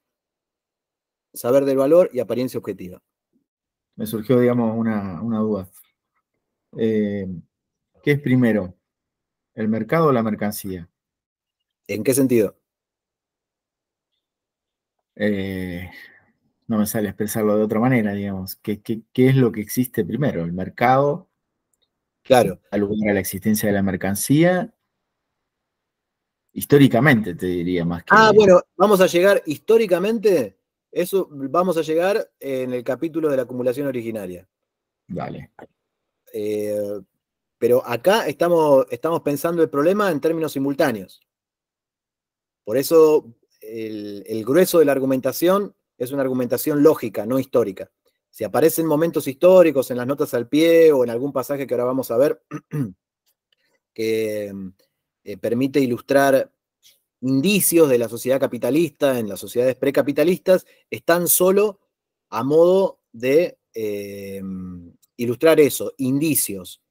saber del valor y apariencia objetiva. Me surgió, digamos, una duda. ¿Qué es primero? ¿El mercado o la mercancía? ¿En qué sentido? No me sale expresarlo de otra manera, digamos. ¿Qué es lo que existe primero? ¿El mercado? Claro. ¿Al lugar a la existencia de la mercancía? Históricamente, te diría más que... Bueno, vamos a llegar históricamente, eso vamos a llegar en el capítulo de la acumulación originaria. Dale. Pero acá estamos pensando el problema en términos simultáneos. Por eso el grueso de la argumentación es una argumentación lógica, no histórica. Si aparecen momentos históricos en las notas al pie o en algún pasaje que ahora vamos a ver, que permite ilustrar indicios de la sociedad capitalista en las sociedades precapitalistas, están solo a modo de ilustrar eso, indicios,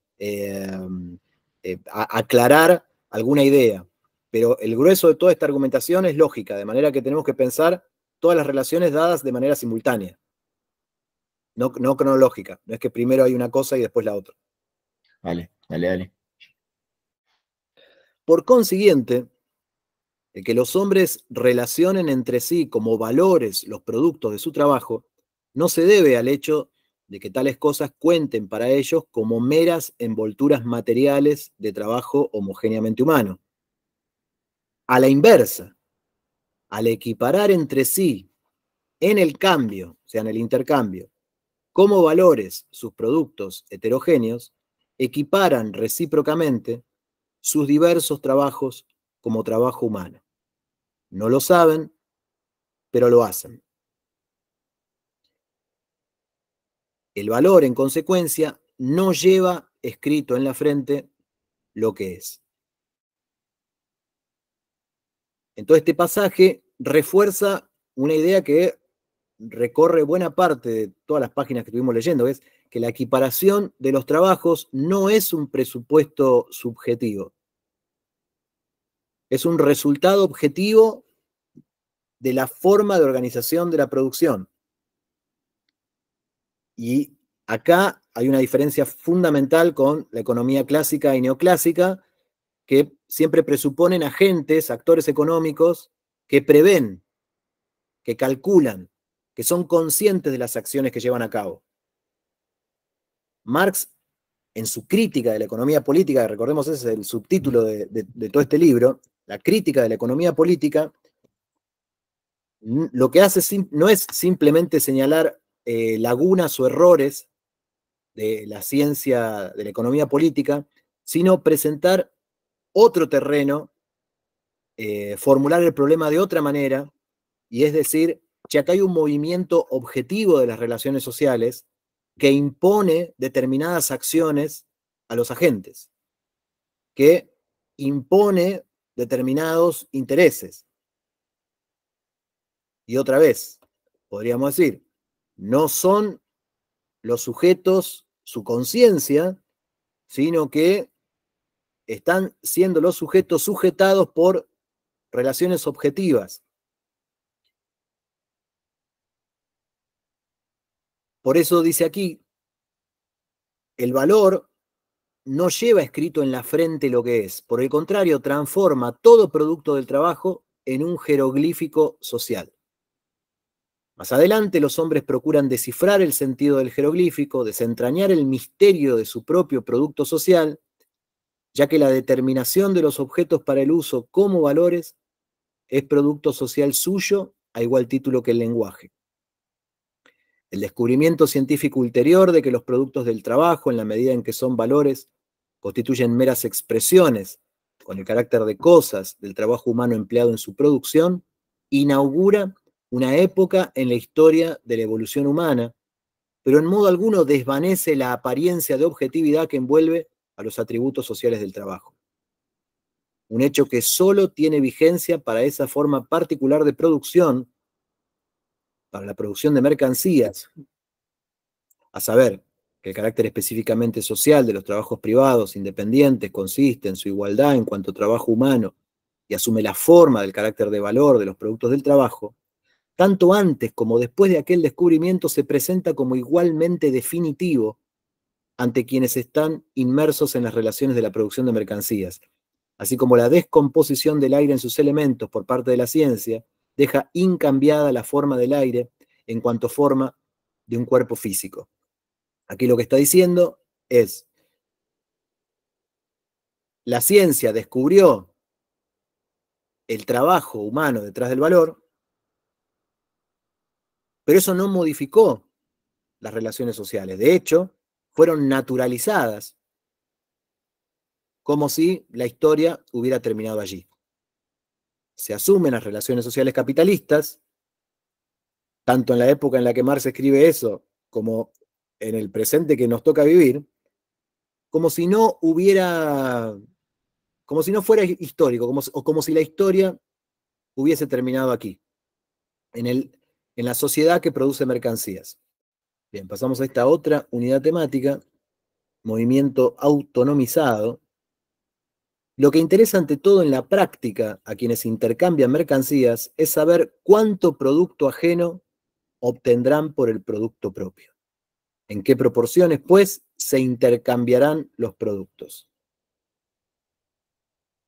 aclarar alguna idea. Pero el grueso de toda esta argumentación es lógica, de manera que tenemos que pensar todas las relaciones dadas de manera simultánea, no cronológica. No es que primero hay una cosa y después la otra. Vale, dale. Por consiguiente, el que los hombres relacionen entre sí como valores los productos de su trabajo no se debe al hecho de que tales cosas cuenten para ellos como meras envolturas materiales de trabajo homogéneamente humano. A la inversa, al equiparar entre sí en el cambio, o sea, en el intercambio, como valores sus productos heterogéneos, equiparan recíprocamente sus diversos trabajos como trabajo humano. No lo saben, pero lo hacen. El valor, en consecuencia, no lleva escrito en la frente lo que es. Entonces, este pasaje refuerza una idea que recorre buena parte de todas las páginas que estuvimos leyendo, es que la equiparación de los trabajos no es un presupuesto subjetivo, es un resultado objetivo de la forma de organización de la producción. Y acá hay una diferencia fundamental con la economía clásica y neoclásica, que siempre presuponen agentes, actores económicos, que prevén, que calculan, que son conscientes de las acciones que llevan a cabo. Marx, en su crítica de la economía política, recordemos ese es el subtítulo de todo este libro, la crítica de la economía política, lo que hace no es simplemente señalar lagunas o errores de la ciencia de la economía política, sino presentar otro terreno, formular el problema de otra manera, y es decir, que acá hay un movimiento objetivo de las relaciones sociales que impone determinadas acciones a los agentes, que impone determinados intereses. Y otra vez, podríamos decir, no son los sujetos su conciencia, sino que están siendo los sujetos sujetados por relaciones objetivas. Por eso dice aquí, el valor no lleva escrito en la frente lo que es, por el contrario, transforma todo producto del trabajo en un jeroglífico social. Más adelante, los hombres procuran descifrar el sentido del jeroglífico, desentrañar el misterio de su propio producto social, ya que la determinación de los objetos para el uso como valores es producto social suyo a igual título que el lenguaje. El descubrimiento científico ulterior de que los productos del trabajo, en la medida en que son valores, constituyen meras expresiones con el carácter de cosas del trabajo humano empleado en su producción, inaugura una época en la historia de la evolución humana, pero en modo alguno desvanece la apariencia de objetividad que envuelve a los atributos sociales del trabajo. Un hecho que solo tiene vigencia para esa forma particular de producción, para la producción de mercancías, a saber, que el carácter específicamente social de los trabajos privados independientes consiste en su igualdad en cuanto a trabajo humano y asume la forma del carácter de valor de los productos del trabajo, tanto antes como después de aquel descubrimiento se presenta como igualmente definitivo ante quienes están inmersos en las relaciones de la producción de mercancías, así como la descomposición del aire en sus elementos por parte de la ciencia deja incambiada la forma del aire en cuanto forma de un cuerpo físico. Aquí lo que está diciendo es, la ciencia descubrió el trabajo humano detrás del valor, pero eso no modificó las relaciones sociales. De hecho, fueron naturalizadas como si la historia hubiera terminado allí. Se asumen las relaciones sociales capitalistas, tanto en la época en la que Marx escribe eso, como en el presente que nos toca vivir, como si como si no fuera histórico, o como si la historia hubiese terminado aquí, en la sociedad que produce mercancías. Bien, pasamos a esta otra unidad temática, movimiento autonomizado. Lo que interesa ante todo en la práctica a quienes intercambian mercancías es saber cuánto producto ajeno obtendrán por el producto propio. En qué proporciones, pues, se intercambiarán los productos.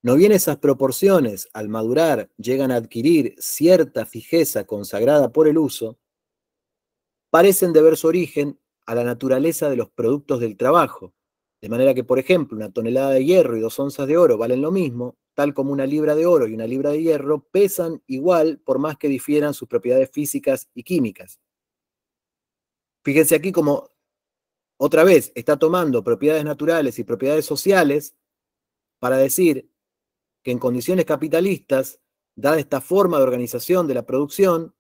¿No bien esas proporciones, al madurar, llegan a adquirir cierta fijeza consagrada por el uso, parecen deber su origen a la naturaleza de los productos del trabajo, de manera que, por ejemplo, una tonelada de hierro y 2 onzas de oro valen lo mismo, tal como una libra de oro y una libra de hierro pesan igual por más que difieran sus propiedades físicas y químicas. Fíjense aquí como, otra vez, está tomando propiedades naturales y propiedades sociales para decir que en condiciones capitalistas, dada esta forma de organización de la producción,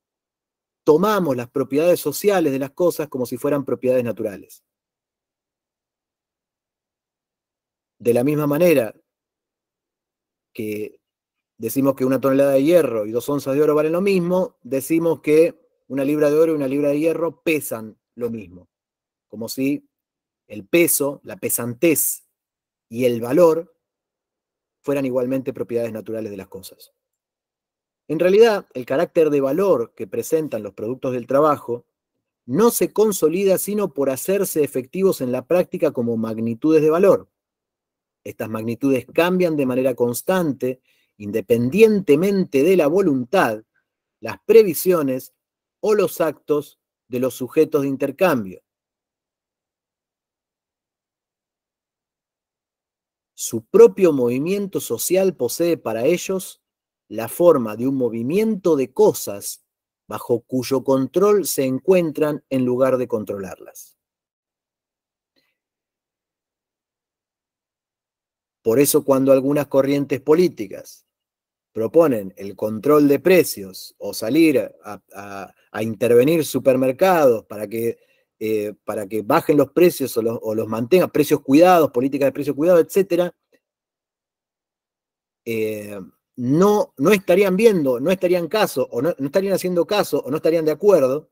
tomamos las propiedades sociales de las cosas como si fueran propiedades naturales. De la misma manera que decimos que una tonelada de hierro y 2 onzas de oro valen lo mismo, decimos que una libra de oro y una libra de hierro pesan lo mismo. Como si el peso, la pesantez y el valor fueran igualmente propiedades naturales de las cosas. En realidad, el carácter de valor que presentan los productos del trabajo no se consolida sino por hacerse efectivos en la práctica como magnitudes de valor. Estas magnitudes cambian de manera constante, independientemente de la voluntad, las previsiones o los actos de los sujetos de intercambio. Su propio movimiento social posee para ellos la forma de un movimiento de cosas bajo cuyo control se encuentran en lugar de controlarlas. Por eso, cuando algunas corrientes políticas proponen el control de precios o salir a intervenir supermercados para que bajen los precios o los mantengan, precios cuidados, políticas de precios cuidados, etc., no estarían viendo, no estarían caso, o no estarían haciendo caso, o no estarían de acuerdo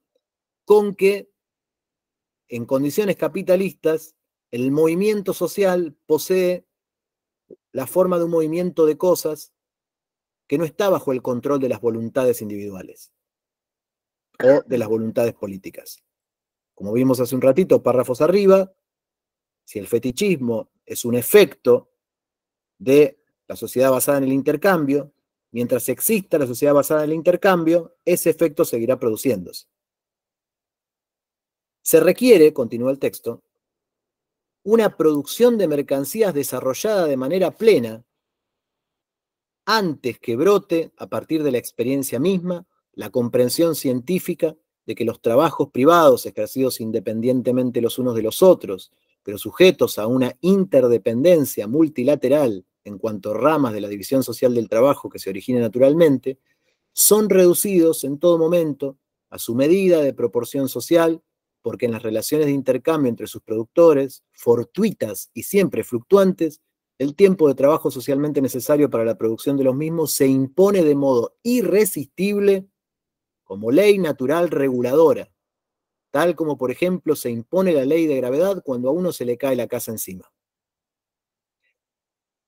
con que en condiciones capitalistas el movimiento social posee la forma de un movimiento de cosas que no está bajo el control de las voluntades individuales o de las voluntades políticas. Como vimos hace un ratito, párrafos arriba, si el fetichismo es un efecto de la sociedad basada en el intercambio, mientras exista la sociedad basada en el intercambio, ese efecto seguirá produciéndose. Se requiere, continúa el texto, una producción de mercancías desarrollada de manera plena antes que brote, a partir de la experiencia misma, la comprensión científica de que los trabajos privados ejercidos independientemente los unos de los otros, pero sujetos a una interdependencia multilateral en cuanto a ramas de la división social del trabajo que se origina naturalmente, son reducidos en todo momento a su medida de proporción social, porque en las relaciones de intercambio entre sus productores, fortuitas y siempre fluctuantes, el tiempo de trabajo socialmente necesario para la producción de los mismos se impone de modo irresistible como ley natural reguladora, tal como, por ejemplo, se impone la ley de gravedad cuando a uno se le cae la casa encima.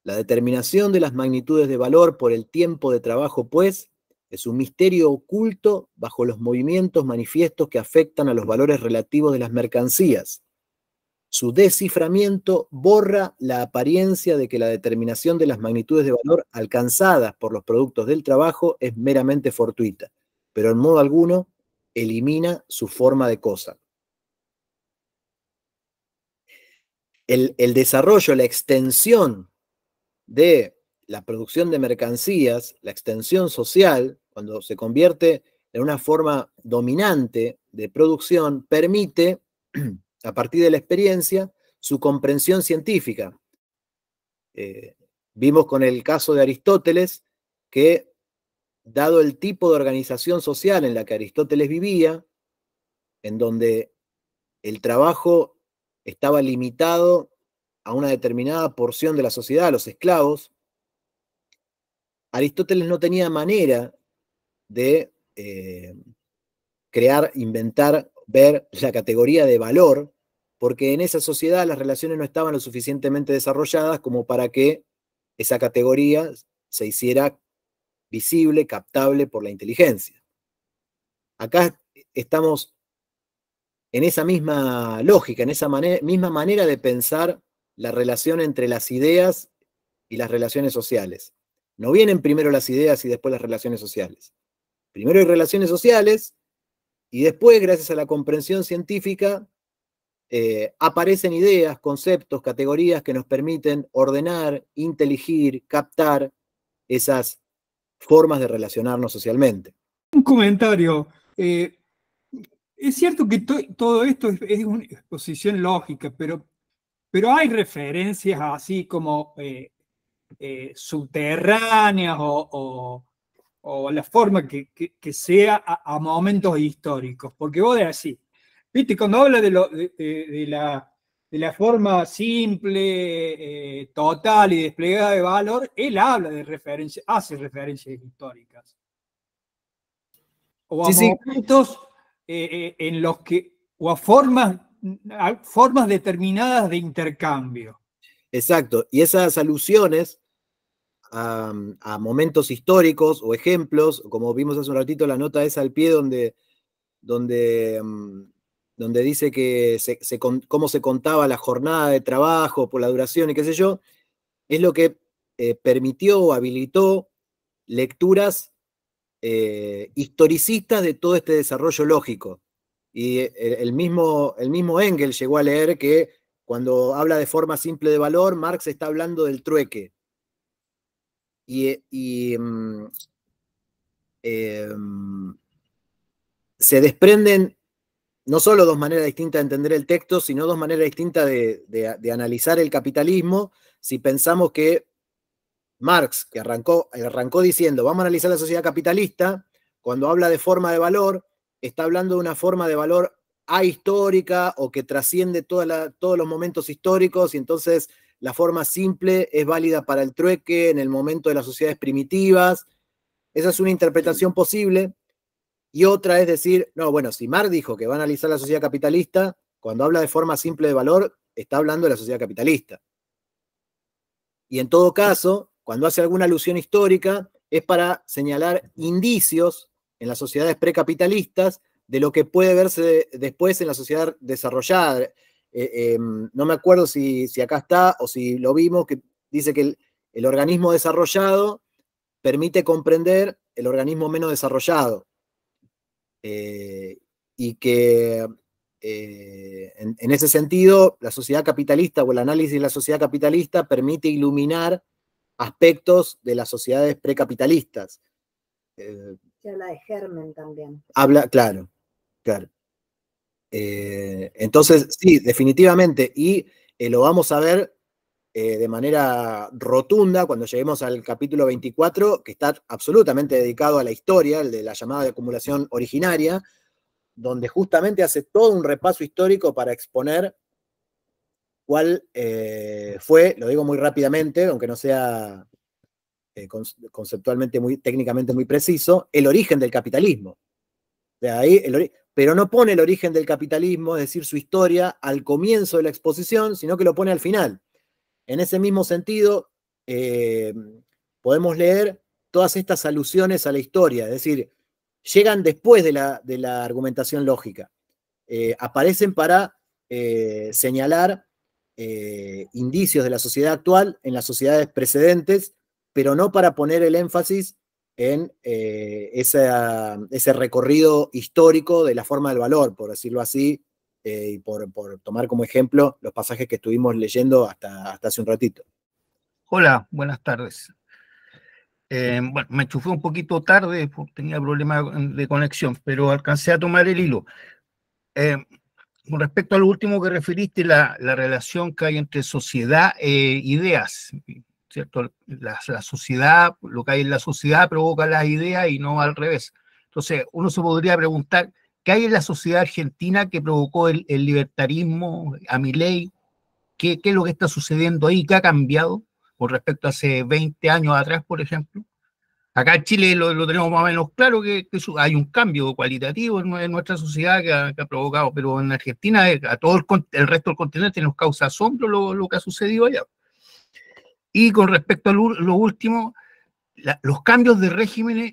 La determinación de las magnitudes de valor por el tiempo de trabajo, pues, es un misterio oculto bajo los movimientos manifiestos que afectan a los valores relativos de las mercancías. Su desciframiento borra la apariencia de que la determinación de las magnitudes de valor alcanzadas por los productos del trabajo es meramente fortuita, pero en modo alguno elimina su forma de cosa. El desarrollo, la extensión de la producción de mercancías, la extensión social, cuando se convierte en una forma dominante de producción, permite, a partir de la experiencia, su comprensión científica. Vimos con el caso de Aristóteles que, dado el tipo de organización social en la que Aristóteles vivía, en donde el trabajo estaba limitado a una determinada porción de la sociedad, a los esclavos, Aristóteles no tenía manera de crear, inventar, ver la categoría de valor, porque en esa sociedad las relaciones no estaban lo suficientemente desarrolladas como para que esa categoría se hiciera visible, captable por la inteligencia. Acá estamos en esa misma lógica, en esa misma manera de pensar la relación entre las ideas y las relaciones sociales. No vienen primero las ideas y después las relaciones sociales. Primero hay relaciones sociales y después, gracias a la comprensión científica, aparecen ideas, conceptos, categorías que nos permiten ordenar, inteligir, captar esas formas de relacionarnos socialmente. Un comentario. Es cierto que todo esto es una exposición lógica, pero hay referencias así como subterráneas o la forma que sea a momentos históricos. Porque vos decís, viste, cuando habla de la forma simple, total y desplegada de valor, él habla de referencias, hace referencias históricas. O a momentos en los que, o a formas determinadas de intercambio. Exacto, y esas alusiones a momentos históricos o ejemplos, como vimos hace un ratito la nota esa al pie donde dice que cómo se contaba la jornada de trabajo por la duración y qué sé yo, es lo que permitió o habilitó lecturas historicistas de todo este desarrollo lógico. Y el mismo Engels llegó a leer que cuando habla de forma simple de valor, Marx está hablando del trueque. Se desprenden no solo dos maneras distintas de entender el texto, sino dos maneras distintas de analizar el capitalismo. Si pensamos que Marx, que arrancó diciendo, vamos a analizar la sociedad capitalista, cuando habla de forma de valor, está hablando de una forma de valor ahistórica o que trasciende todos los momentos históricos, y entonces la forma simple es válida para el trueque en el momento de las sociedades primitivas. Esa es una interpretación posible. Y otra es decir, no, bueno, si Marx dijo que va a analizar la sociedad capitalista, cuando habla de forma simple de valor, está hablando de la sociedad capitalista. Y en todo caso, cuando hace alguna alusión histórica, es para señalar indicios en las sociedades precapitalistas de lo que puede verse después en la sociedad desarrollada. No me acuerdo si acá está o si lo vimos, que dice que el organismo desarrollado permite comprender el organismo menos desarrollado. Y que en ese sentido, la sociedad capitalista o el análisis de la sociedad capitalista permite iluminar aspectos de las sociedades precapitalistas. Se habla de germen también. Claro. Entonces, sí, definitivamente, y lo vamos a ver de manera rotunda cuando lleguemos al capítulo 24, que está absolutamente dedicado a la historia, el de la llamada de acumulación originaria, donde justamente hace todo un repaso histórico para exponer cuál fue, lo digo muy rápidamente, aunque no sea conceptualmente técnicamente muy preciso, el origen del capitalismo. De ahí pero no pone el origen del capitalismo, es decir, su historia, al comienzo de la exposición, sino que lo pone al final. En ese mismo sentido, podemos leer todas estas alusiones a la historia, es decir, llegan después de la argumentación lógica. Aparecen para señalar indicios de la sociedad actual en las sociedades precedentes, pero no para poner el énfasis en ese recorrido histórico de la forma del valor, por decirlo así, y por tomar como ejemplo los pasajes que estuvimos leyendo hasta hace un ratito. Hola, buenas tardes. Bueno, me enchufé un poquito tarde, tenía problemas de conexión, pero alcancé a tomar el hilo. Con respecto a lo último que referiste, la relación que hay entre sociedad e ideas, ¿cierto? La sociedad, lo que hay en la sociedad provoca las ideas y no al revés. Entonces, uno se podría preguntar, ¿qué hay en la sociedad argentina que provocó el libertarismo a Milei? ¿Qué es lo que está sucediendo ahí? ¿Qué ha cambiado con respecto a hace 20 años atrás, por ejemplo? Acá en Chile lo tenemos más o menos claro que hay un cambio cualitativo en nuestra sociedad que ha provocado, pero en Argentina a todo el resto del continente nos causa asombro lo que ha sucedido allá. Y con respecto a lo último, los cambios de regímenes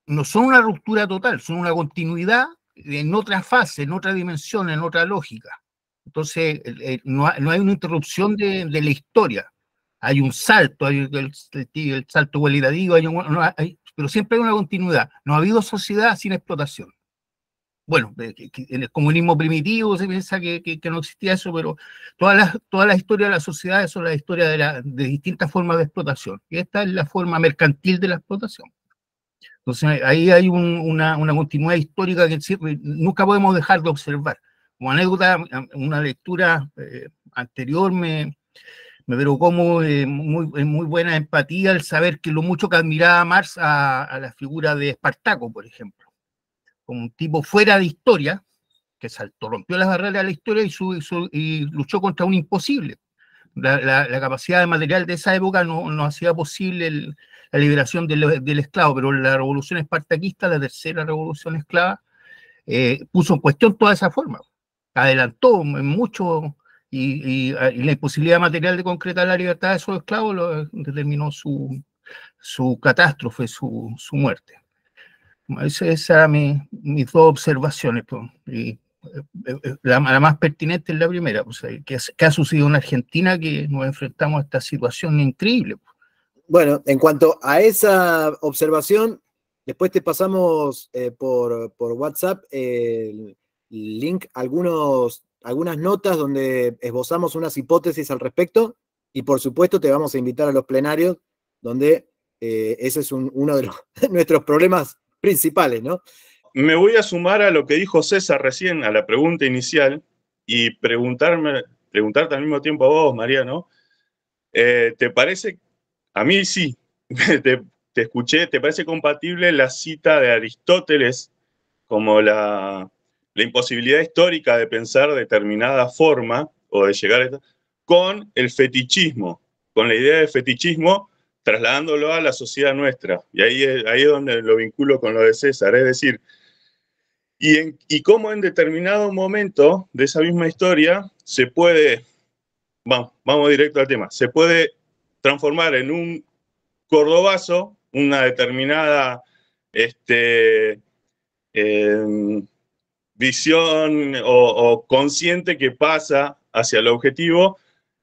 no son una ruptura total, son una continuidad en otra fase, en otra dimensión, en otra lógica. Entonces, no hay una interrupción de la historia. Hay un salto, hay el salto cualitativo, pero siempre hay una continuidad. No ha habido sociedad sin explotación. Bueno, en el comunismo primitivo se piensa que no existía eso, pero todas las historias de las sociedades son la historia de distintas formas de explotación. Y esta es la forma mercantil de la explotación. Entonces, ahí hay una continuidad histórica que nunca podemos dejar de observar. Como anécdota, una lectura anterior me provocó muy buena empatía el saber que lo mucho que admiraba Marx a la figura de Espartaco, por ejemplo, como un tipo fuera de historia, que rompió las barreras de la historia y luchó contra un imposible. La capacidad de material de esa época no hacía posible la liberación del esclavo, pero la revolución espartaquista, la tercera revolución esclava, puso en cuestión toda esa forma, adelantó mucho y la imposibilidad material de concretar la libertad de esos esclavos determinó su catástrofe, su muerte. Esas eran mis dos observaciones, pues. Y la más pertinente es la primera, pues, que ha sucedido en Argentina, que nos enfrentamos a esta situación increíble. Bueno, en cuanto a esa observación, después te pasamos por WhatsApp el link, algunas notas donde esbozamos unas hipótesis al respecto, y por supuesto te vamos a invitar a los plenarios, donde ese es uno de nuestros problemas principales, ¿no? Me voy a sumar a lo que dijo César recién, a la pregunta inicial, y preguntarte al mismo tiempo a vos, Mariano, ¿te parece, a mí sí, te escuché, ¿te parece compatible la cita de Aristóteles como la imposibilidad histórica de pensar determinada forma o de llegar a esta, con el fetichismo, con la idea de fetichismo, trasladándolo a la sociedad nuestra? Y ahí es donde lo vinculo con lo de César, es decir, y cómo en determinado momento de esa misma historia se puede, vamos directo al tema, se puede transformar en un cordobazo una determinada visión o consciente que pasa hacia el objetivo,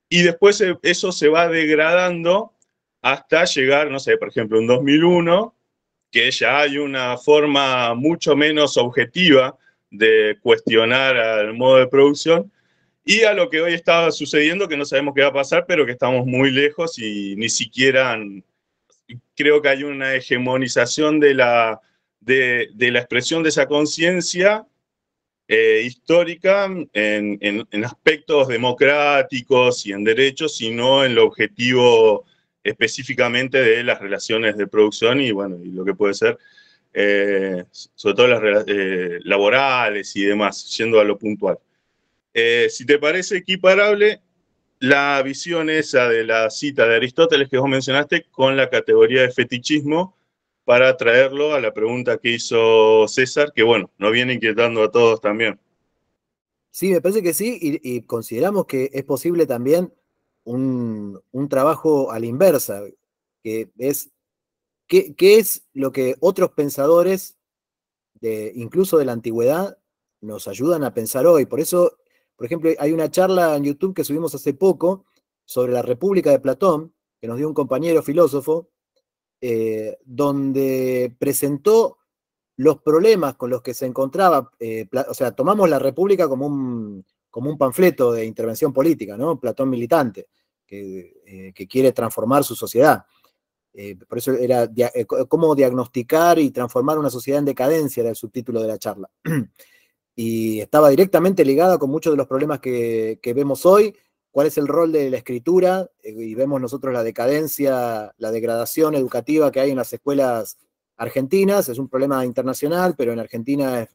y después eso se va degradando hasta llegar, no sé, por ejemplo, en 2001, que ya hay una forma mucho menos objetiva de cuestionar al modo de producción, y a lo que hoy está sucediendo, que no sabemos qué va a pasar, pero que estamos muy lejos y ni siquiera creo que hay una hegemonización de la expresión de esa conciencia histórica en aspectos democráticos y en derechos, sino en lo objetivo específicamente de las relaciones de producción y, bueno, y lo que puede ser, sobre todo las laborales y demás, yendo a lo puntual. Si te parece equiparable la visión esa de la cita de Aristóteles que vos mencionaste con la categoría de fetichismo, para traerlo a la pregunta que hizo César, que bueno, nos viene inquietando a todos también. Sí, me parece que sí, y consideramos que es posible también un trabajo a la inversa, que es qué es lo que otros pensadores, incluso de la antigüedad, nos ayudan a pensar hoy. Por eso, por ejemplo, hay una charla en YouTube que subimos hace poco sobre la República de Platón, que nos dio un compañero filósofo, donde presentó los problemas con los que se encontraba, o sea, tomamos la República como un panfleto de intervención política, ¿no? Platón militante, que quiere transformar su sociedad. Por eso era cómo diagnosticar y transformar una sociedad en decadencia, era el subtítulo de la charla. Y estaba directamente ligada con muchos de los problemas que vemos hoy. ¿Cuál es el rol de la escritura? Y vemos nosotros la decadencia, la degradación educativa que hay en las escuelas argentinas. Es un problema internacional, pero en Argentina,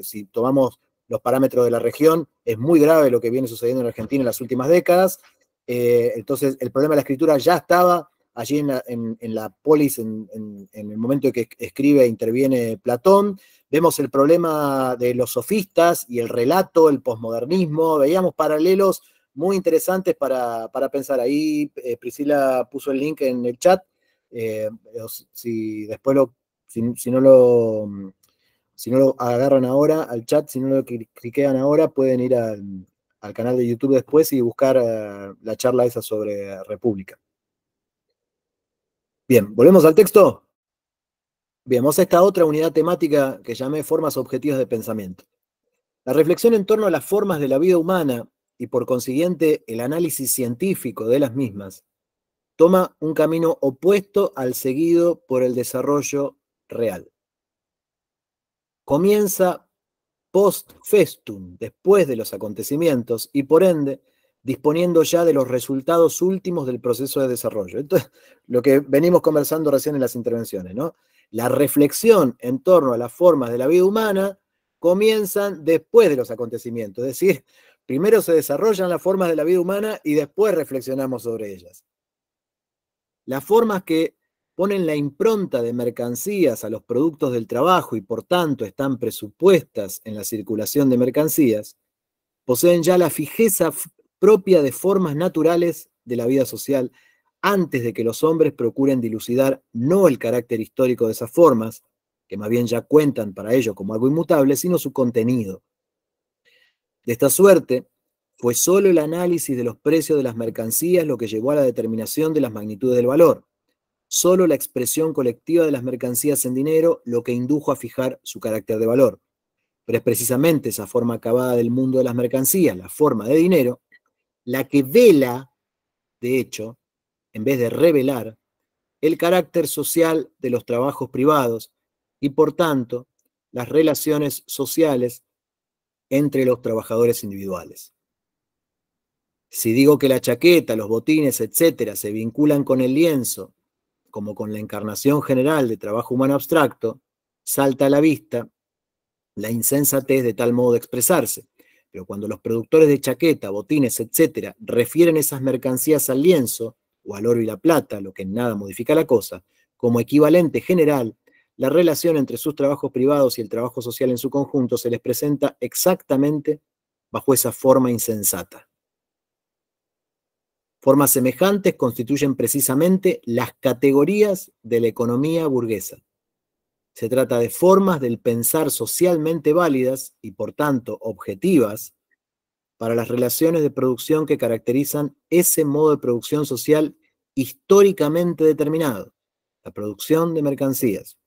si tomamos los parámetros de la región, es muy grave lo que viene sucediendo en Argentina en las últimas décadas. Entonces, el problema de la escritura ya estaba allí en la polis, en el momento en que escribe e interviene Platón. Vemos el problema de los sofistas y el relato, el posmodernismo. Veíamos paralelos muy interesantes para pensar. Ahí Priscila puso el link en el chat. Si después si no lo agarran ahora al chat, si no lo cliquean ahora, pueden ir al canal de YouTube después y buscar la charla esa sobre República. Bien, ¿volvemos al texto? Bien, vamos a esta otra unidad temática que llamé formas objetivas de pensamiento. La reflexión en torno a las formas de la vida humana y por consiguiente el análisis científico de las mismas toma un camino opuesto al seguido por el desarrollo real. Comienza post festum, después de los acontecimientos, y por ende, disponiendo ya de los resultados últimos del proceso de desarrollo. Entonces, lo que venimos conversando recién en las intervenciones, ¿no? La reflexión en torno a las formas de la vida humana comienzan después de los acontecimientos, es decir, primero se desarrollan las formas de la vida humana y después reflexionamos sobre ellas. Las formas que ponen la impronta de mercancías a los productos del trabajo y por tanto están presupuestas en la circulación de mercancías, poseen ya la fijeza propia de formas naturales de la vida social antes de que los hombres procuren dilucidar no el carácter histórico de esas formas, que más bien ya cuentan para ello como algo inmutable, sino su contenido. De esta suerte, fue solo el análisis de los precios de las mercancías lo que llevó a la determinación de las magnitudes del valor. Solo la expresión colectiva de las mercancías en dinero lo que indujo a fijar su carácter de valor. Pero es precisamente esa forma acabada del mundo de las mercancías, la forma de dinero, la que vela, de hecho, en vez de revelar, el carácter social de los trabajos privados y, por tanto, las relaciones sociales entre los trabajadores individuales. Si digo que la chaqueta, los botines, etcétera, se vinculan con el lienzo, como con la encarnación general de trabajo humano abstracto, salta a la vista la insensatez de tal modo de expresarse. Pero cuando los productores de chaqueta, botines, etcétera, refieren esas mercancías al lienzo, o al oro y la plata, lo que en nada modifica la cosa, como equivalente general, la relación entre sus trabajos privados y el trabajo social en su conjunto se les presenta exactamente bajo esa forma insensata. Formas semejantes constituyen precisamente las categorías de la economía burguesa. Se trata de formas del pensar socialmente válidas y, por tanto, objetivas para las relaciones de producción que caracterizan ese modo de producción social históricamente determinado, la producción de mercancías.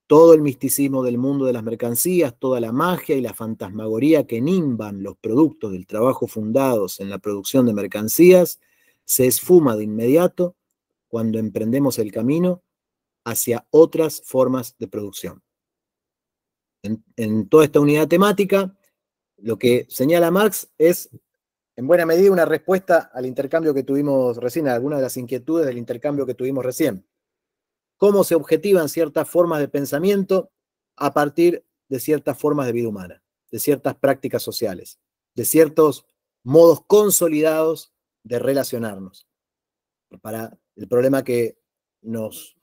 Todo el misticismo del mundo de las mercancías, toda la magia y la fantasmagoría que nimban los productos del trabajo fundados en la producción de mercancías, se esfuma de inmediato cuando emprendemos el camino hacia otras formas de producción. En toda esta unidad temática, lo que señala Marx es, en buena medida, una respuesta al intercambio que tuvimos recién, a algunas de las inquietudes del intercambio que tuvimos recién. Cómo se objetivan ciertas formas de pensamiento a partir de ciertas formas de vida humana, de ciertas prácticas sociales, de ciertos modos consolidados de relacionarnos. Para el problema que nos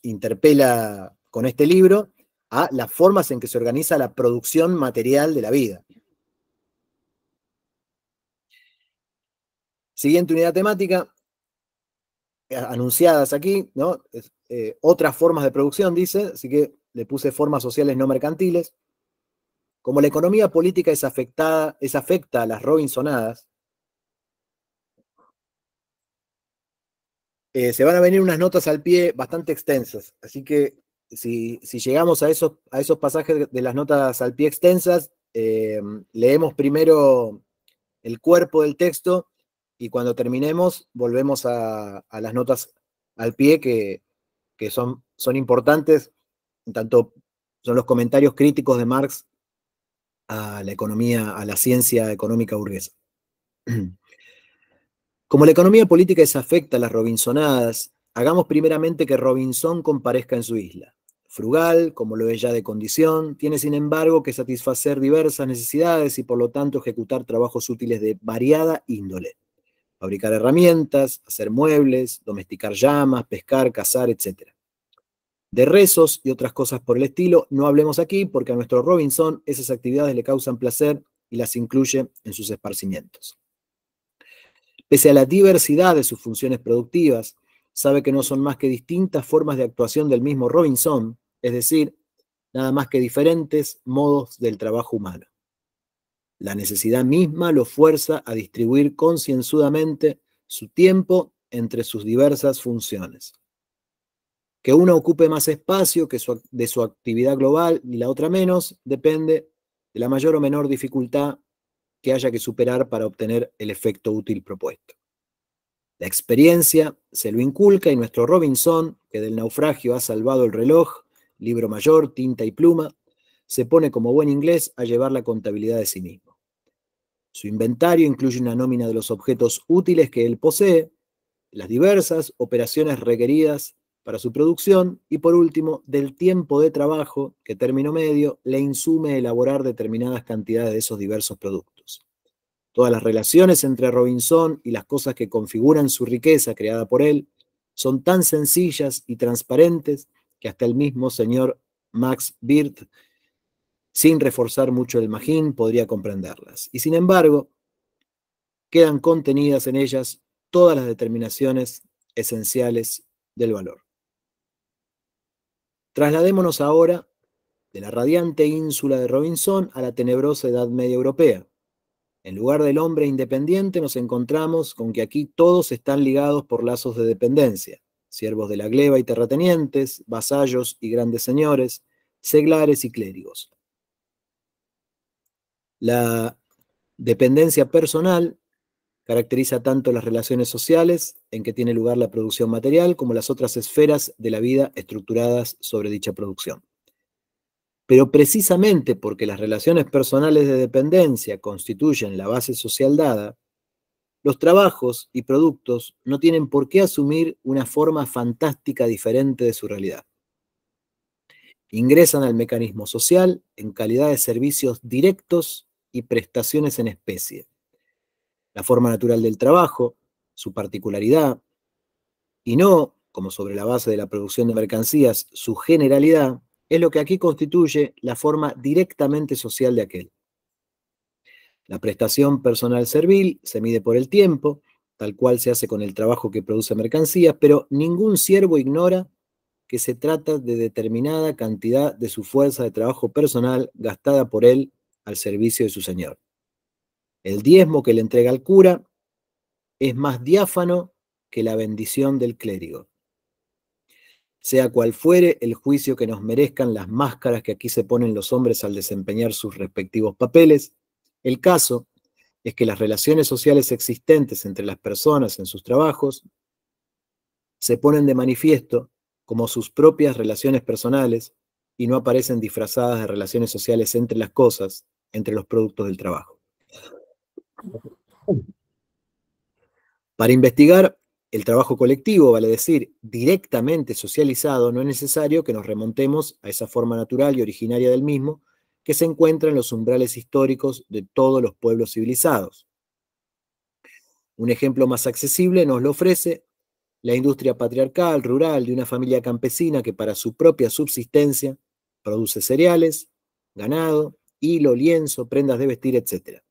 interpela con este libro, a las formas en que se organiza la producción material de la vida. Siguiente unidad temática, anunciadas aquí, ¿no? Otras formas de producción, dice, así que le puse formas sociales no mercantiles. Como la economía política es afecta a las Robinsonadas, se van a venir unas notas al pie bastante extensas, así que si llegamos a esos pasajes de las notas al pie extensas, leemos primero el cuerpo del texto y cuando terminemos volvemos a las notas al pie que son importantes, tanto son los comentarios críticos de Marx a la economía, a la ciencia económica burguesa. Como la economía política es afecta a las Robinsonadas, hagamos primeramente que Robinson comparezca en su isla. Frugal, como lo es ya de condición, tiene sin embargo que satisfacer diversas necesidades y por lo tanto ejecutar trabajos útiles de variada índole. fabricar herramientas, hacer muebles, domesticar llamas, pescar, cazar, etc. De rezos y otras cosas por el estilo no hablemos aquí, porque a nuestro Robinson esas actividades le causan placer y las incluye en sus esparcimientos. Pese a la diversidad de sus funciones productivas, sabe que no son más que distintas formas de actuación del mismo Robinson, es decir, nada más que diferentes modos del trabajo humano. La necesidad misma lo fuerza a distribuir concienzudamente su tiempo entre sus diversas funciones. Que una ocupe más espacio de su actividad global y la otra menos, depende de la mayor o menor dificultad que haya que superar para obtener el efecto útil propuesto. La experiencia se lo inculca y nuestro Robinson, que del naufragio ha salvado el reloj, libro mayor, tinta y pluma, se pone como buen inglés a llevar la contabilidad de sí mismo. Su inventario incluye una nómina de los objetos útiles que él posee, las diversas operaciones requeridas para su producción y, por último, del tiempo de trabajo que, término medio, le insume elaborar determinadas cantidades de esos diversos productos. Todas las relaciones entre Robinson y las cosas que configuran su riqueza creada por él son tan sencillas y transparentes que hasta el mismo señor Max Bird, sin reforzar mucho el magín, podría comprenderlas. Y sin embargo, quedan contenidas en ellas todas las determinaciones esenciales del valor. Trasladémonos ahora de la radiante ínsula de Robinson a la tenebrosa Edad Media europea. En lugar del hombre independiente nos encontramos con que aquí todos están ligados por lazos de dependencia, siervos de la gleba y terratenientes, vasallos y grandes señores, seglares y clérigos. La dependencia personal caracteriza tanto las relaciones sociales en que tiene lugar la producción material como las otras esferas de la vida estructuradas sobre dicha producción. Pero precisamente porque las relaciones personales de dependencia constituyen la base social dada, los trabajos y productos no tienen por qué asumir una forma fantástica diferente de su realidad. Ingresan al mecanismo social en calidad de servicios directos y prestaciones en especie. La forma natural del trabajo, su particularidad, y no, como sobre la base de la producción de mercancías, su generalidad, es lo que aquí constituye la forma directamente social de aquel. La prestación personal servil se mide por el tiempo, tal cual se hace con el trabajo que produce mercancías, pero ningún siervo ignora que se trata de determinada cantidad de su fuerza de trabajo personal gastada por él al servicio de su señor. El diezmo que le entrega al cura es más diáfano que la bendición del clérigo. Sea cual fuere el juicio que nos merezcan las máscaras que aquí se ponen los hombres al desempeñar sus respectivos papeles, el caso es que las relaciones sociales existentes entre las personas en sus trabajos se ponen de manifiesto como sus propias relaciones personales y no aparecen disfrazadas de relaciones sociales entre las cosas, entre los productos del trabajo. Para investigar el trabajo colectivo, vale decir, directamente socializado, no es necesario que nos remontemos a esa forma natural y originaria del mismo que se encuentra en los umbrales históricos de todos los pueblos civilizados. Un ejemplo más accesible nos lo ofrece la industria patriarcal, rural, de una familia campesina que para su propia subsistencia produce cereales, ganado, hilo, lienzo, prendas de vestir, etc.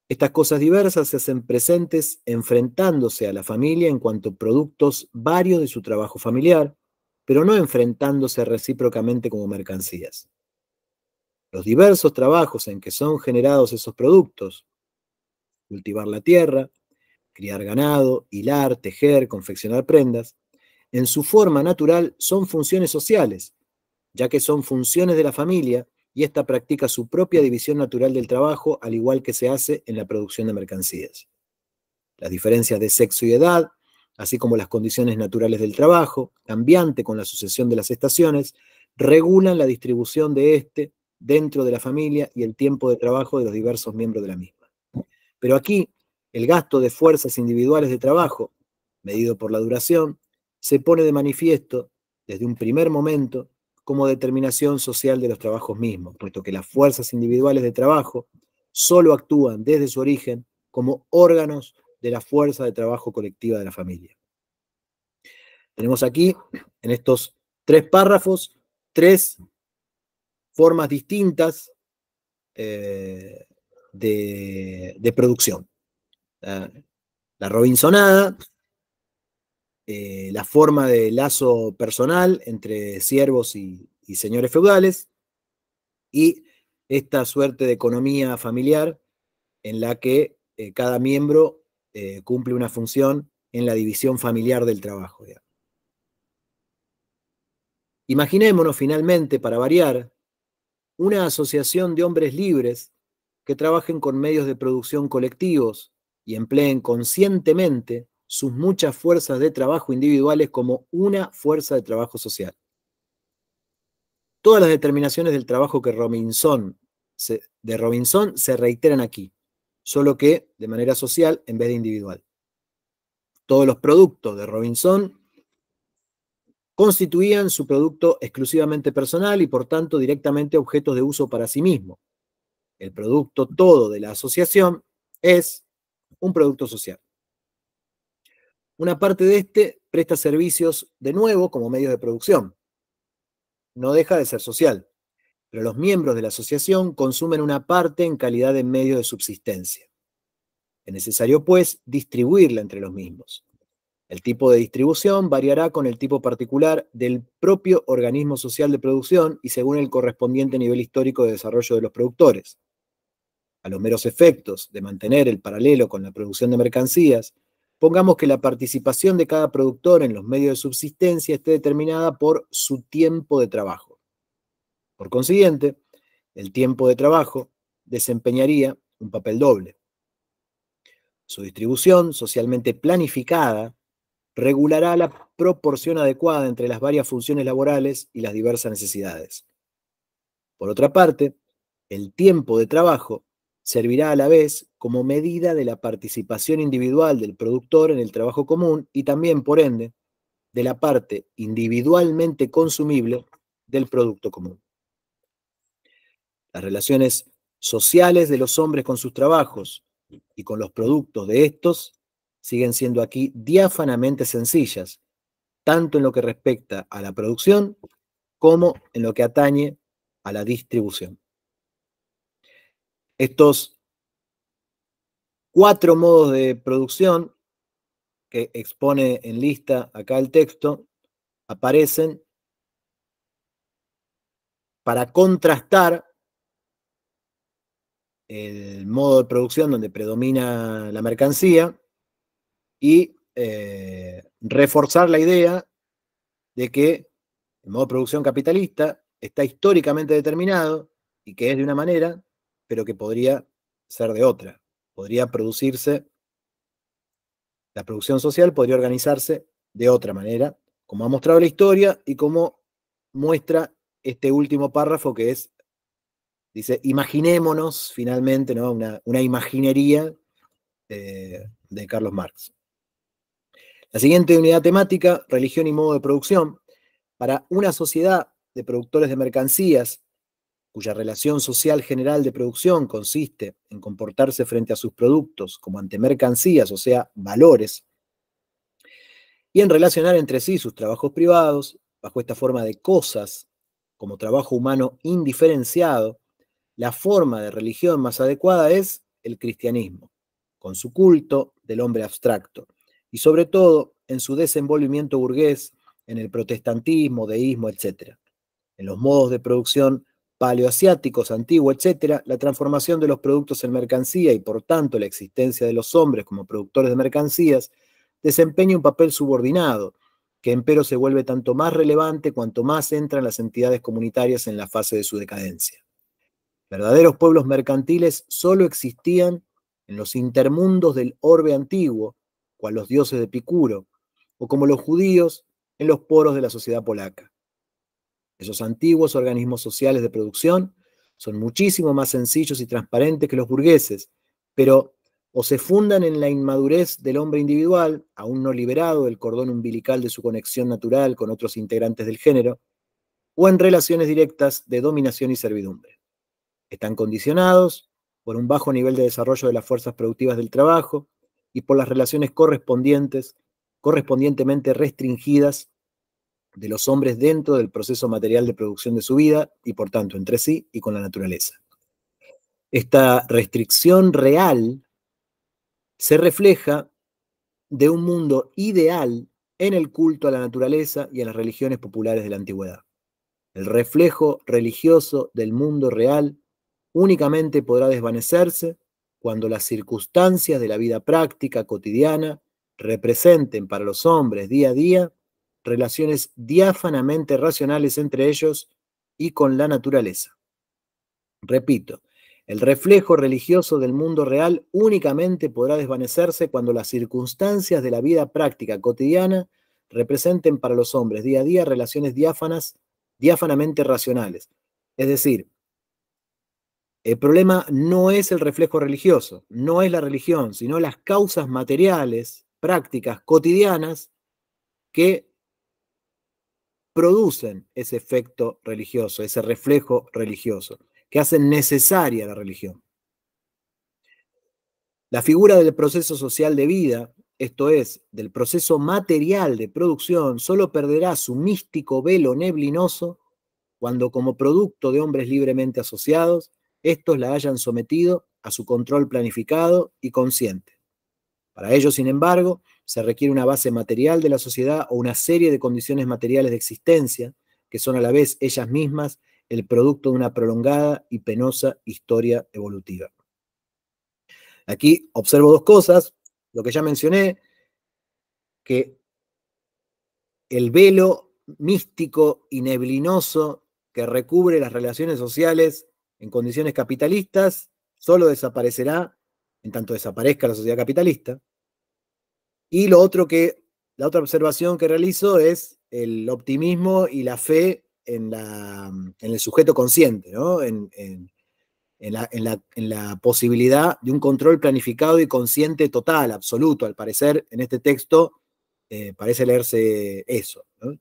Estas cosas diversas se hacen presentes enfrentándose a la familia en cuanto a productos varios de su trabajo familiar, pero no enfrentándose recíprocamente como mercancías. Los diversos trabajos en que son generados esos productos, cultivar la tierra, criar ganado, hilar, tejer, confeccionar prendas, en su forma natural son funciones sociales, ya que son funciones de la familia y ésta practica su propia división natural del trabajo, al igual que se hace en la producción de mercancías. Las diferencias de sexo y edad, así como las condiciones naturales del trabajo, cambiante con la sucesión de las estaciones, regulan la distribución de éste dentro de la familia y el tiempo de trabajo de los diversos miembros de la misma. Pero aquí, el gasto de fuerzas individuales de trabajo, medido por la duración, se pone de manifiesto desde un primer momento como determinación social de los trabajos mismos, puesto que las fuerzas individuales de trabajo solo actúan desde su origen como órganos de la fuerza de trabajo colectiva de la familia. Tenemos aquí, en estos 3 párrafos, 3 formas distintas de producción. La Robinsonada, la forma de lazo personal entre siervos y señores feudales, y esta suerte de economía familiar en la que cada miembro cumple una función en la división familiar del trabajo. Digamos. Imaginémonos finalmente, para variar, una asociación de hombres libres que trabajen con medios de producción colectivos y empleen conscientemente sus muchas fuerzas de trabajo individuales como una fuerza de trabajo social. Todas las determinaciones del trabajo de Robinson se reiteran aquí, solo que de manera social en vez de individual. Todos los productos de Robinson constituían su producto exclusivamente personal y por tanto directamente objetos de uso para sí mismo. El producto todo de la asociación es un producto social. Una parte de este presta servicios de nuevo como medios de producción. No deja de ser social, pero los miembros de la asociación consumen una parte en calidad de medio de subsistencia. Es necesario, pues, distribuirla entre los mismos. El tipo de distribución variará con el tipo particular del propio organismo social de producción y según el correspondiente nivel histórico de desarrollo de los productores. A los meros efectos de mantener el paralelo con la producción de mercancías, pongamos que la participación de cada productor en los medios de subsistencia esté determinada por su tiempo de trabajo. Por consiguiente, el tiempo de trabajo desempeñaría un papel doble. Su distribución, socialmente planificada, regulará la proporción adecuada entre las varias funciones laborales y las diversas necesidades. Por otra parte, el tiempo de trabajo servirá a la vez como medida de la participación individual del productor en el trabajo común y también, por ende, de la parte individualmente consumible del producto común. Las relaciones sociales de los hombres con sus trabajos y con los productos de estos siguen siendo aquí diáfanamente sencillas, tanto en lo que respecta a la producción como en lo que atañe a la distribución. Estos 4 modos de producción que expone en lista acá el texto aparecen para contrastar el modo de producción donde predomina la mercancía y reforzar la idea de que el modo de producción capitalista está históricamente determinado y que es de una manera, pero que podría ser de otra. Podría producirse, la producción social podría organizarse de otra manera, como ha mostrado la historia y como muestra este último párrafo que es, dice, imaginémonos finalmente, ¿no? una imaginería de Carlos Marx. La siguiente unidad temática, religión y modo de producción. Para una sociedad de productores de mercancías, cuya relación social general de producción consiste en comportarse frente a sus productos como ante mercancías, o sea, valores, y en relacionar entre sí sus trabajos privados, bajo esta forma de cosas, como trabajo humano indiferenciado, la forma de religión más adecuada es el cristianismo, con su culto del hombre abstracto, y sobre todo en su desenvolvimiento burgués, en el protestantismo, deísmo, etc. En los modos de producción paleoasiáticos, antiguos, etc., la transformación de los productos en mercancía y por tanto la existencia de los hombres como productores de mercancías desempeña un papel subordinado, que empero se vuelve tanto más relevante cuanto más entran las entidades comunitarias en la fase de su decadencia. Verdaderos pueblos mercantiles solo existían en los intermundos del orbe antiguo, cual los dioses de Epicuro, o como los judíos en los poros de la sociedad polaca. Esos antiguos organismos sociales de producción son muchísimo más sencillos y transparentes que los burgueses, pero o se fundan en la inmadurez del hombre individual, aún no liberado del cordón umbilical de su conexión natural con otros integrantes del género, o en relaciones directas de dominación y servidumbre. Están condicionados por un bajo nivel de desarrollo de las fuerzas productivas del trabajo y por las relaciones correspondientemente restringidas de los hombres dentro del proceso material de producción de su vida y por tanto entre sí y con la naturaleza. Esta restricción real se refleja de un mundo ideal en el culto a la naturaleza y a las religiones populares de la antigüedad. El reflejo religioso del mundo real únicamente podrá desvanecerse cuando las circunstancias de la vida práctica cotidiana representen para los hombres día a día relaciones diáfanamente racionales entre ellos y con la naturaleza. Repito, el reflejo religioso del mundo real únicamente podrá desvanecerse cuando las circunstancias de la vida práctica cotidiana representen para los hombres día a día relaciones diáfanamente racionales. Es decir, el problema no es el reflejo religioso, no es la religión, sino las causas materiales, prácticas, cotidianas que producen ese efecto religioso, ese reflejo religioso, que hacen necesaria la religión. La figura del proceso social de vida, esto es, del proceso material de producción, solo perderá su místico velo neblinoso cuando, como producto de hombres libremente asociados, estos la hayan sometido a su control planificado y consciente. Para ello, sin embargo, se requiere una base material de la sociedad o una serie de condiciones materiales de existencia, que son a la vez ellas mismas el producto de una prolongada y penosa historia evolutiva. Aquí observo dos cosas, lo que ya mencioné, que el velo místico y neblinoso que recubre las relaciones sociales en condiciones capitalistas solo desaparecerá en tanto desaparezca la sociedad capitalista. Y la otra observación que realizo es el optimismo y la fe en el sujeto consciente, ¿no? En la posibilidad de un control planificado y consciente total, absoluto. Al parecer, en este texto parece leerse eso, ¿no?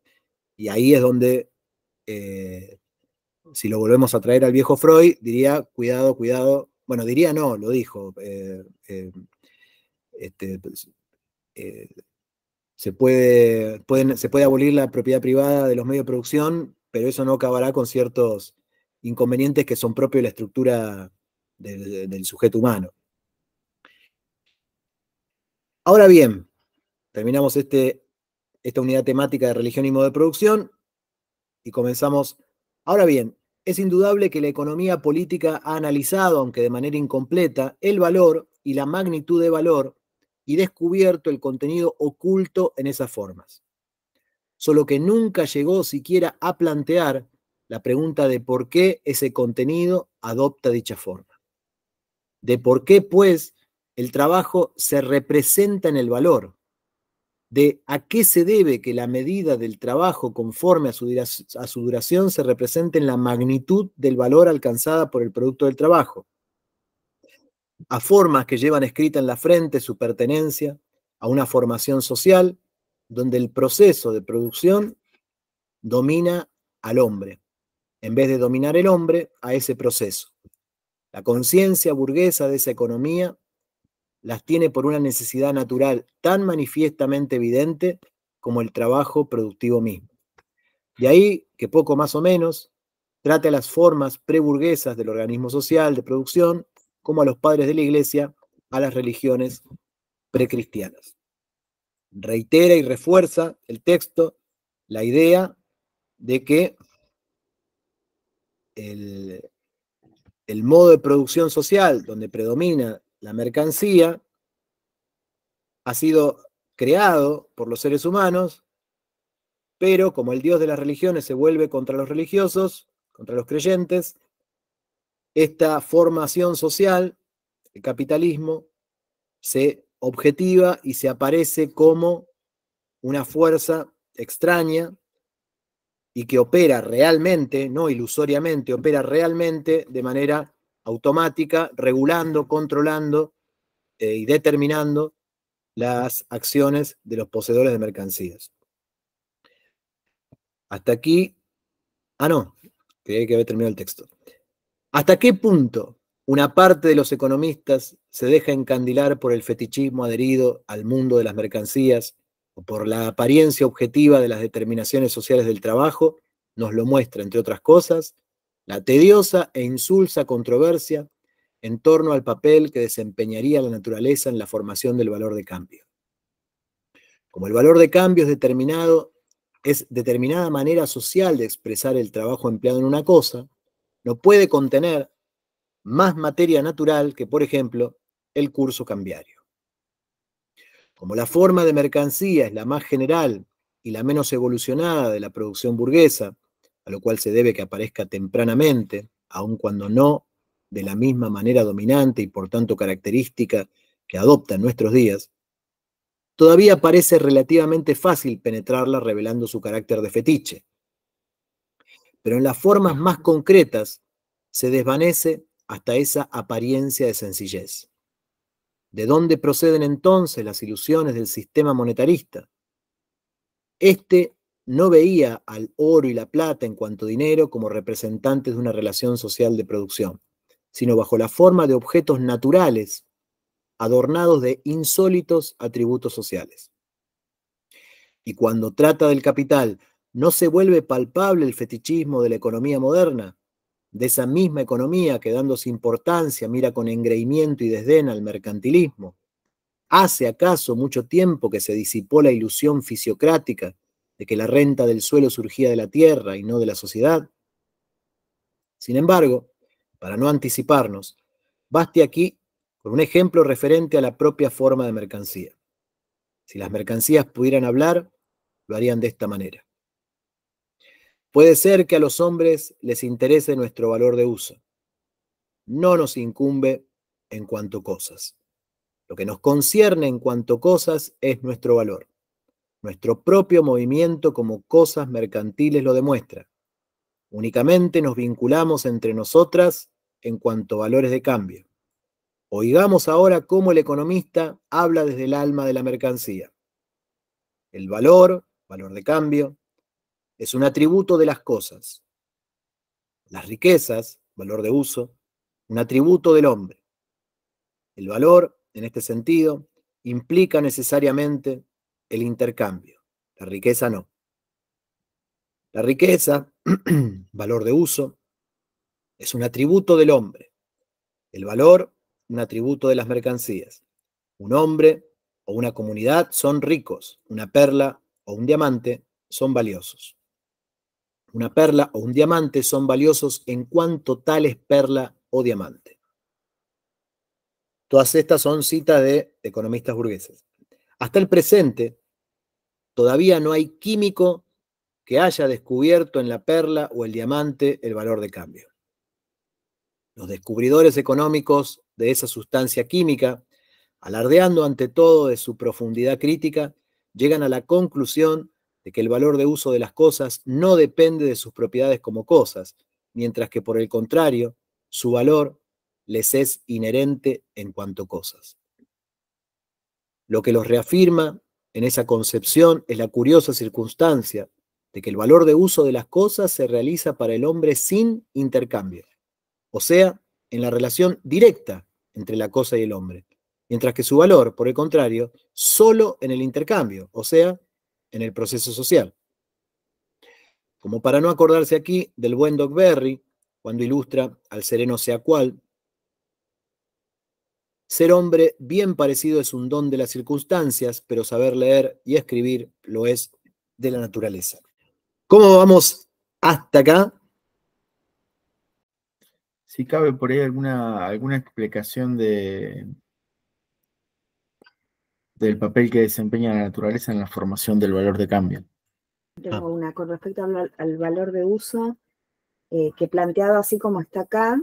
Y ahí es donde, si lo volvemos a traer al viejo Freud, diría, cuidado, cuidado. Bueno, diría no, lo dijo. Se puede abolir la propiedad privada de los medios de producción, pero eso no acabará con ciertos inconvenientes que son propios de la estructura del sujeto humano. Ahora bien, terminamos esta unidad temática de religión y modo de producción y comenzamos. Ahora bien, es indudable que la economía política ha analizado, aunque de manera incompleta, el valor y la magnitud de valor y descubierto el contenido oculto en esas formas. Solo que nunca llegó siquiera a plantear la pregunta de por qué ese contenido adopta dicha forma. De por qué, pues, el trabajo se representa en el valor. De a qué se debe que la medida del trabajo conforme a su duración se represente en la magnitud del valor alcanzada por el producto del trabajo. A formas que llevan escrita en la frente su pertenencia a una formación social donde el proceso de producción domina al hombre, en vez de dominar el hombre a ese proceso. La conciencia burguesa de esa economía las tiene por una necesidad natural tan manifiestamente evidente como el trabajo productivo mismo. De ahí que poco más o menos trate a las formas preburguesas del organismo social de producción como a los padres de la Iglesia, a las religiones precristianas. Reitera y refuerza el texto la idea de que el modo de producción social donde predomina la mercancía ha sido creado por los seres humanos, pero como el Dios de las religiones se vuelve contra los religiosos, contra los creyentes, esta formación social, el capitalismo, se objetiva y se aparece como una fuerza extraña y que opera realmente, no ilusoriamente, opera realmente de manera automática, regulando, controlando y determinando las acciones de los poseedores de mercancías. Hasta aquí, no, creí que había terminado el texto. ¿Hasta qué punto Una parte de los economistas se deja encandilar por el fetichismo adherido al mundo de las mercancías o por la apariencia objetiva de las determinaciones sociales del trabajo, nos lo muestra, entre otras cosas, la tediosa e insulsa controversia en torno al papel que desempeñaría la naturaleza en la formación del valor de cambio. Como el valor de cambio es determinada manera social de expresar el trabajo empleado en una cosa, no puede contener más materia natural que, por ejemplo, el curso cambiario. Como la forma de mercancía es la más general y la menos evolucionada de la producción burguesa, a lo cual se debe que aparezca tempranamente, aun cuando no de la misma manera dominante y por tanto característica que adopta en nuestros días, todavía parece relativamente fácil penetrarla revelando su carácter de fetiche. Pero en las formas más concretas se desvanece hasta esa apariencia de sencillez. ¿De dónde proceden entonces las ilusiones del sistema monetarista? Este no veía al oro y la plata en cuanto dinero como representantes de una relación social de producción, sino bajo la forma de objetos naturales adornados de insólitos atributos sociales. Y cuando trata del capital, ¿no se vuelve palpable el fetichismo de la economía moderna? De esa misma economía que dándose importancia mira con engreimiento y desdén al mercantilismo. ¿Hace acaso mucho tiempo que se disipó la ilusión fisiocrática de que la renta del suelo surgía de la tierra y no de la sociedad? Sin embargo, para no anticiparnos, baste aquí con un ejemplo referente a la propia forma de mercancía. Si las mercancías pudieran hablar, lo harían de esta manera. Puede ser que a los hombres les interese nuestro valor de uso. No nos incumbe en cuanto cosas. Lo que nos concierne en cuanto cosas es nuestro valor. Nuestro propio movimiento como cosas mercantiles lo demuestra. Únicamente nos vinculamos entre nosotras en cuanto valores de cambio. Oigamos ahora cómo el economista habla desde el alma de la mercancía. El valor de cambio, es un atributo de las cosas. Las riquezas, valor de uso, un atributo del hombre. El valor, en este sentido, implica necesariamente el intercambio. La riqueza no. La riqueza, valor de uso, es un atributo del hombre. El valor, un atributo de las mercancías. Un hombre o una comunidad son ricos. Una perla o un diamante son valiosos. Una perla o un diamante son valiosos en cuanto tal es perla o diamante. Todas estas son citas de economistas burgueses. Hasta el presente, todavía no hay químico que haya descubierto en la perla o el diamante el valor de cambio. Los descubridores económicos de esa sustancia química, alardeando ante todo de su profundidad crítica, llegan a la conclusión de que el valor de uso de las cosas no depende de sus propiedades como cosas, mientras que por el contrario, su valor les es inherente en cuanto cosas. Lo que los reafirma en esa concepción es la curiosa circunstancia de que el valor de uso de las cosas se realiza para el hombre sin intercambio, o sea, en la relación directa entre la cosa y el hombre, mientras que su valor, por el contrario, solo en el intercambio, o sea, en el proceso social. Como para no acordarse aquí del buen Doc Berry, cuando ilustra al sereno sea cual, ser hombre bien parecido es un don de las circunstancias, pero saber leer y escribir lo es de la naturaleza. ¿Cómo vamos hasta acá? Si cabe por ahí alguna explicación del papel que desempeña la naturaleza en la formación del valor de cambio. Tengo una con respecto al valor de uso, que planteado así como está acá,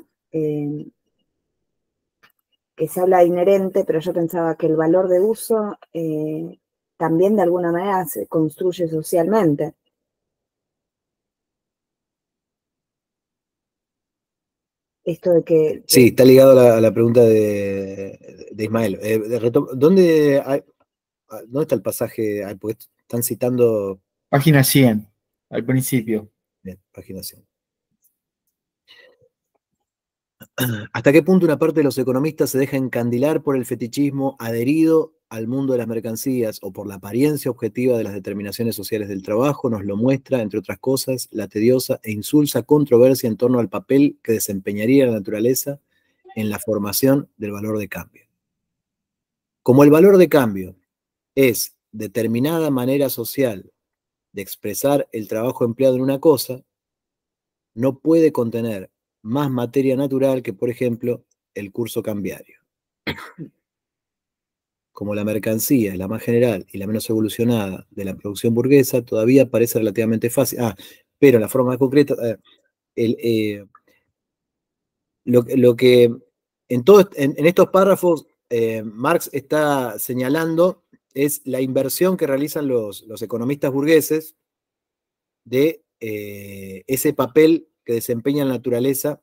que se habla de inherente, pero yo pensaba que el valor de uso también de alguna manera se construye socialmente. Esto de que... Sí, está ligado a la pregunta de Ismael. ¿Dónde está el pasaje? Porque están citando... Página 100, al principio. Bien, página 100. ¿Hasta qué punto una parte de los economistas se deja encandilar por el fetichismo adherido al mundo de las mercancías o por la apariencia objetiva de las determinaciones sociales del trabajo? Nos lo muestra, entre otras cosas, la tediosa e insulsa controversia en torno al papel que desempeñaría la naturaleza en la formación del valor de cambio. Como el valor de cambio es determinada manera social de expresar el trabajo empleado en una cosa, no puede contener más materia natural que, por ejemplo, el curso cambiario. Como la mercancía es la más general y la menos evolucionada de la producción burguesa, todavía parece relativamente fácil. Pero la forma más concreta, lo que en estos párrafos Marx está señalando es la inversión que realizan los economistas burgueses de ese papel que desempeña la naturaleza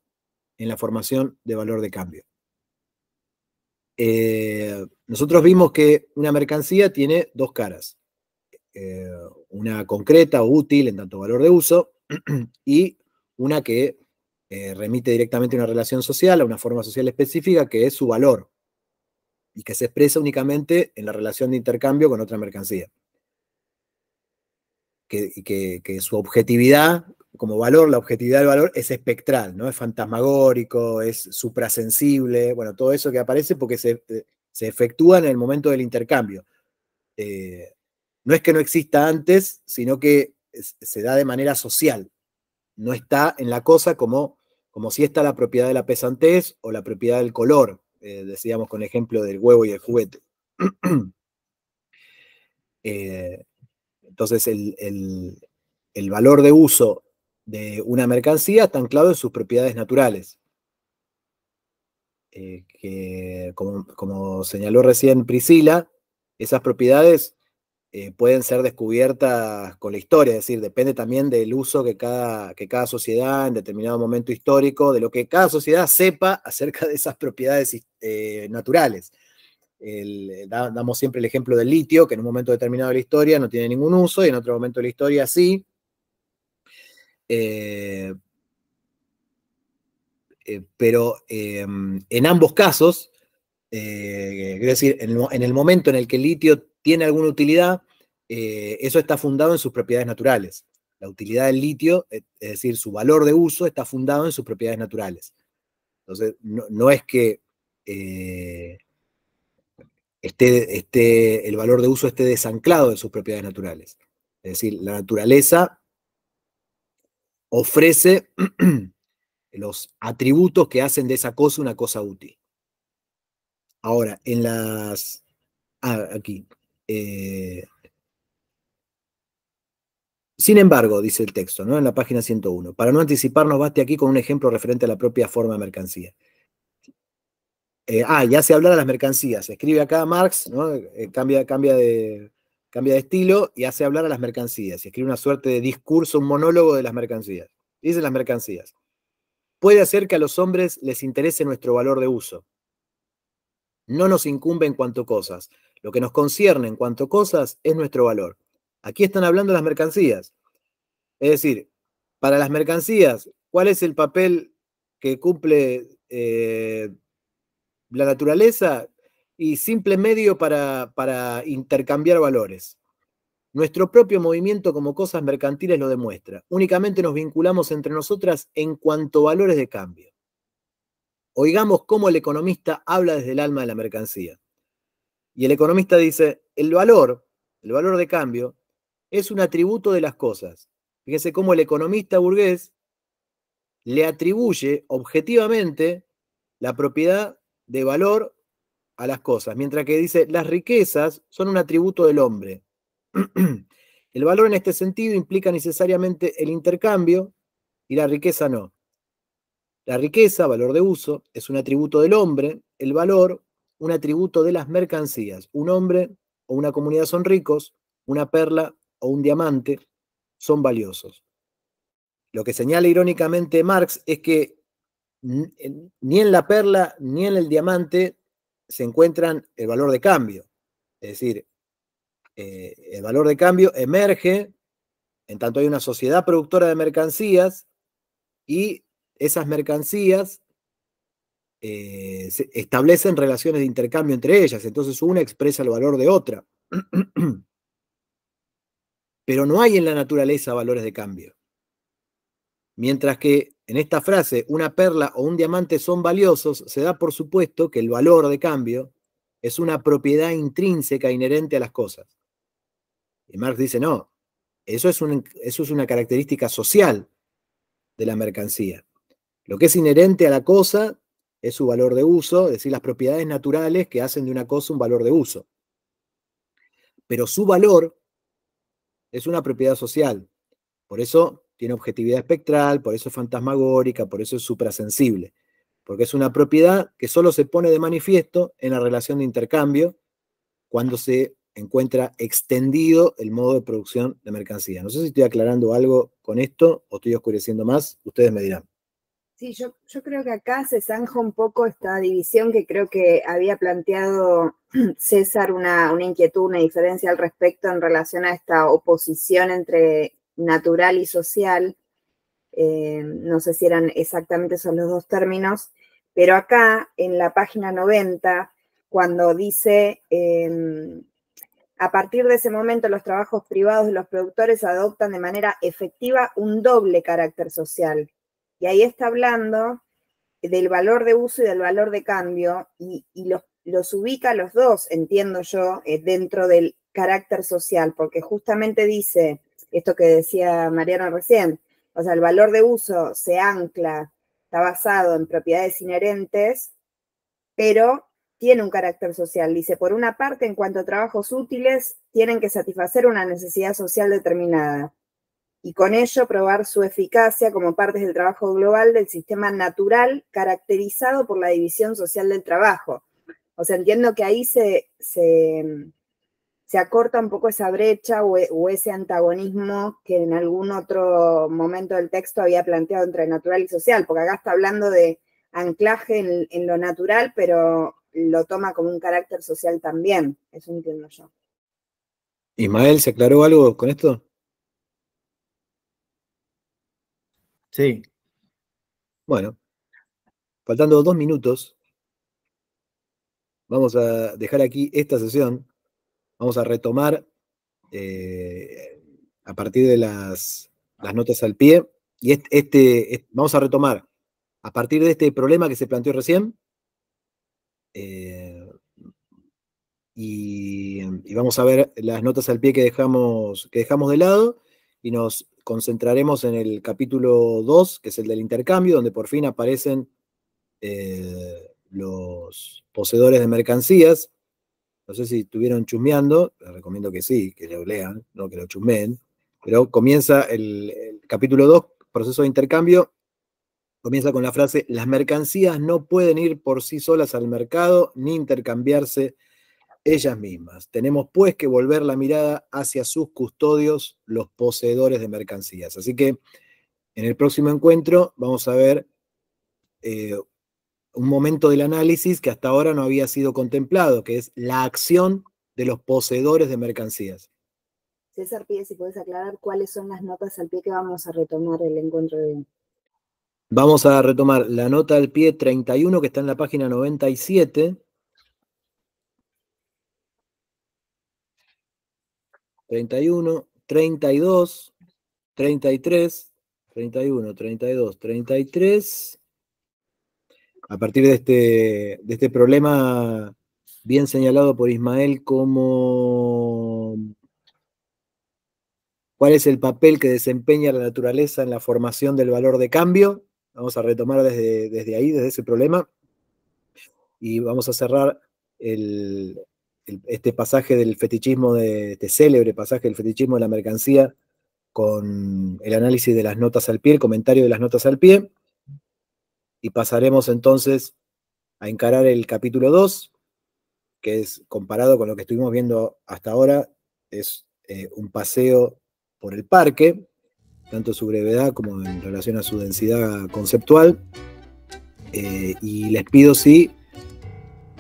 en la formación de valor de cambio. Nosotros vimos que una mercancía tiene dos caras. Una concreta o útil en tanto valor de uso y una que remite directamente a una relación social, a una forma social específica que es su valor y que se expresa únicamente en la relación de intercambio con otra mercancía. Que su objetividad como valor, la objetividad del valor es espectral, ¿no? Es fantasmagórico, es suprasensible, bueno, todo eso que aparece porque se efectúa en el momento del intercambio. No es que no exista antes, sino que se da de manera social. No está en la cosa como si está la propiedad de la pesantez o la propiedad del color, decíamos con el ejemplo del huevo y el juguete. Entonces, el valor de uso de una mercancía está anclado en sus propiedades naturales. Que, como señaló recién Priscila, esas propiedades pueden ser descubiertas con la historia, es decir, depende también del uso que cada sociedad en determinado momento histórico, de lo que cada sociedad sepa acerca de esas propiedades naturales. Damos siempre el ejemplo del litio, que en un momento determinado de la historia no tiene ningún uso, y en otro momento de la historia sí. Pero en ambos casos, es decir, en el momento en el que el litio tiene alguna utilidad, eso está fundado en sus propiedades naturales. La utilidad del litio, es decir, su valor de uso, está fundado en sus propiedades naturales. Entonces, no es que el valor de uso esté desanclado de sus propiedades naturales. Es decir, la naturaleza ofrece los atributos que hacen de esa cosa una cosa útil. Ahora, en las... aquí. Sin embargo, dice el texto, ¿no? En la página 101, para no anticiparnos, baste aquí con un ejemplo referente a la propia forma de mercancía. Ya hace hablar a las mercancías. Escribe acá Marx, ¿no? Cambia de estilo y hace hablar a las mercancías. Y escribe una suerte de discurso, un monólogo de las mercancías. Dice las mercancías. Puede hacer que a los hombres les interese nuestro valor de uso. No nos incumbe en cuanto cosas. Lo que nos concierne en cuanto cosas es nuestro valor. Aquí están hablando las mercancías. Es decir, para las mercancías, ¿cuál es el papel que cumple la naturaleza? Y simple medio para intercambiar valores. Nuestro propio movimiento como cosas mercantiles lo demuestra. Únicamente nos vinculamos entre nosotras en cuanto a valores de cambio. Oigamos cómo el economista habla desde el alma de la mercancía. Y el economista dice, el valor de cambio, es un atributo de las cosas. Fíjense cómo el economista burgués le atribuye objetivamente la propiedad de valor a las cosas, mientras que dice, las riquezas son un atributo del hombre. El valor en este sentido implica necesariamente el intercambio y la riqueza no. La riqueza, valor de uso, es un atributo del hombre, el valor, un atributo de las mercancías. Un hombre o una comunidad son ricos, una perla o un diamante son valiosos. Lo que señala irónicamente Marx es que ni en la perla ni en el diamante se encuentran el valor de cambio. Es decir, el valor de cambio emerge en tanto hay una sociedad productora de mercancías y esas mercancías se establecen relaciones de intercambio entre ellas, entonces una expresa el valor de otra. Pero no hay en la naturaleza valores de cambio. Mientras que en esta frase, una perla o un diamante son valiosos, se da por supuesto que el valor de cambio es una propiedad intrínseca inherente a las cosas. Y Marx dice, no, eso es una característica social de la mercancía. Lo que es inherente a la cosa es su valor de uso, es decir, las propiedades naturales que hacen de una cosa un valor de uso. Pero su valor es una propiedad social. Por eso tiene objetividad espectral, por eso es fantasmagórica, por eso es suprasensible. Porque es una propiedad que solo se pone de manifiesto en la relación de intercambio cuando se encuentra extendido el modo de producción de mercancía. No sé si estoy aclarando algo con esto o estoy oscureciendo más, ustedes me dirán. Sí, yo creo que acá se zanja un poco esta división que creo que había planteado César, una inquietud, una diferencia al respecto en relación a esta oposición entre natural y social. No sé si eran exactamente esos los dos términos, pero acá en la página 90, cuando dice, a partir de ese momento los trabajos privados de los productores adoptan de manera efectiva un doble carácter social. Y ahí está hablando del valor de uso y del valor de cambio, y los ubica los dos, entiendo yo, dentro del carácter social, porque justamente dice esto que decía Mariana recién, o sea, el valor de uso se ancla, está basado en propiedades inherentes, pero tiene un carácter social. Dice, por una parte, en cuanto a trabajos útiles, tienen que satisfacer una necesidad social determinada, y con ello probar su eficacia como partes del trabajo global del sistema natural caracterizado por la división social del trabajo. O sea, entiendo que ahí se acorta un poco esa brecha o ese antagonismo que en algún otro momento del texto había planteado entre natural y social, porque acá está hablando de anclaje en lo natural, pero lo toma como un carácter social también. Eso entiendo yo. Ismael, ¿se aclaró algo con esto? Sí. Bueno, faltando 2 minutos, vamos a dejar aquí esta sesión. Vamos a retomar a partir de las notas al pie. Y vamos a retomar a partir de este problema que se planteó recién. Y vamos a ver las notas al pie que dejamos de lado. Y nos concentraremos en el capítulo 2, que es el del intercambio, donde por fin aparecen los poseedores de mercancías. No sé si estuvieron chusmeando, les recomiendo que sí, que lo lean, no que lo chusmeen. Pero comienza el capítulo 2, proceso de intercambio, comienza con la frase: las mercancías no pueden ir por sí solas al mercado ni intercambiarse ellas mismas. Tenemos pues que volver la mirada hacia sus custodios, los poseedores de mercancías. Así que en el próximo encuentro vamos a ver un momento del análisis que hasta ahora no había sido contemplado, que es la acción de los poseedores de mercancías. César pide si puedes aclarar cuáles son las notas al pie que vamos a retomar el encuentro de hoy. Vamos a retomar la nota al pie 31, que está en la página 97. 31, 32, 33, 31, 32, 33. A partir de este problema bien señalado por Ismael como cuál es el papel que desempeña la naturaleza en la formación del valor de cambio. Vamos a retomar desde ahí, desde ese problema. Y vamos a cerrar este pasaje del fetichismo, este célebre pasaje del fetichismo de la mercancía, con el análisis de las notas al pie, el comentario de las notas al pie. Y pasaremos entonces a encarar el capítulo 2, que es, comparado con lo que estuvimos viendo hasta ahora, es un paseo por el parque, tanto su brevedad como en relación a su densidad conceptual. Y les pido, sí,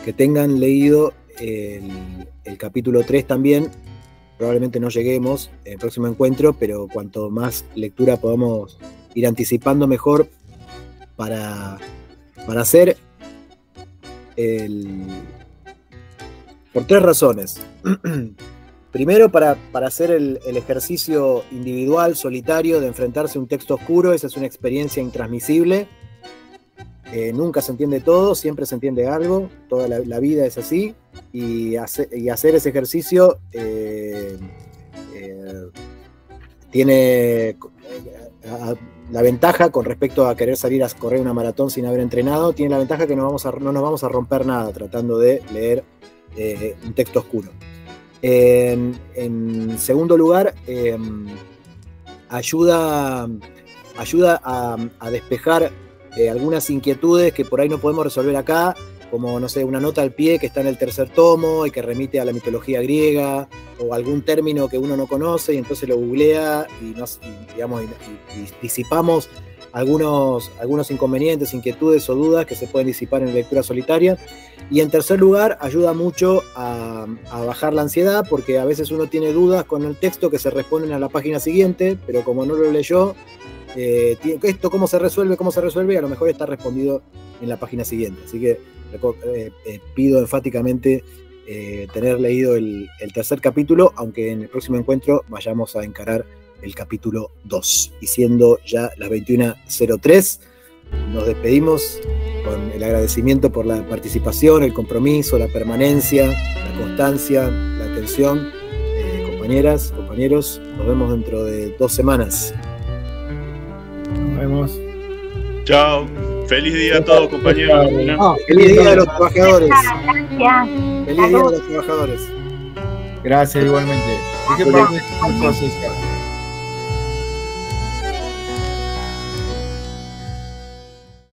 que tengan leído el capítulo 3 también. Probablemente no lleguemos en el próximo encuentro, pero cuanto más lectura podamos ir anticipando, mejor, para hacer por 3 razones. Primero, para hacer el ejercicio individual, solitario, de enfrentarse a un texto oscuro. Esa es una experiencia intransmisible. Nunca se entiende todo, siempre se entiende algo. Toda la vida es así. Y hacer ese ejercicio tiene la ventaja con respecto a querer salir a correr una maratón sin haber entrenado. Tiene la ventaja que no nos vamos a romper nada tratando de leer un texto oscuro. En segundo lugar, ayuda a despejar algunas inquietudes que por ahí no podemos resolver acá, como, no sé, una nota al pie que está en el 3er tomo y que remite a la mitología griega, o algún término que uno no conoce y entonces lo googlea y disipamos algunos inconvenientes, inquietudes o dudas que se pueden disipar en lectura solitaria. Y en tercer lugar, ayuda mucho a bajar la ansiedad, porque a veces uno tiene dudas con el texto que se responden a la página siguiente, pero como no lo leyó, esto cómo se resuelve, y a lo mejor está respondido en la página siguiente. Así que pido enfáticamente tener leído el 3er capítulo, aunque en el próximo encuentro vayamos a encarar el capítulo 2. Y siendo ya las 21:03, nos despedimos con el agradecimiento por la participación, el compromiso, la permanencia, la constancia, la atención. Compañeras, compañeros, nos vemos dentro de 2 semanas. Nos vemos. Chao. Feliz día a todos, compañeros. Feliz día de los trabajadores. Gracias. Feliz día de los trabajadores. Gracias, igualmente.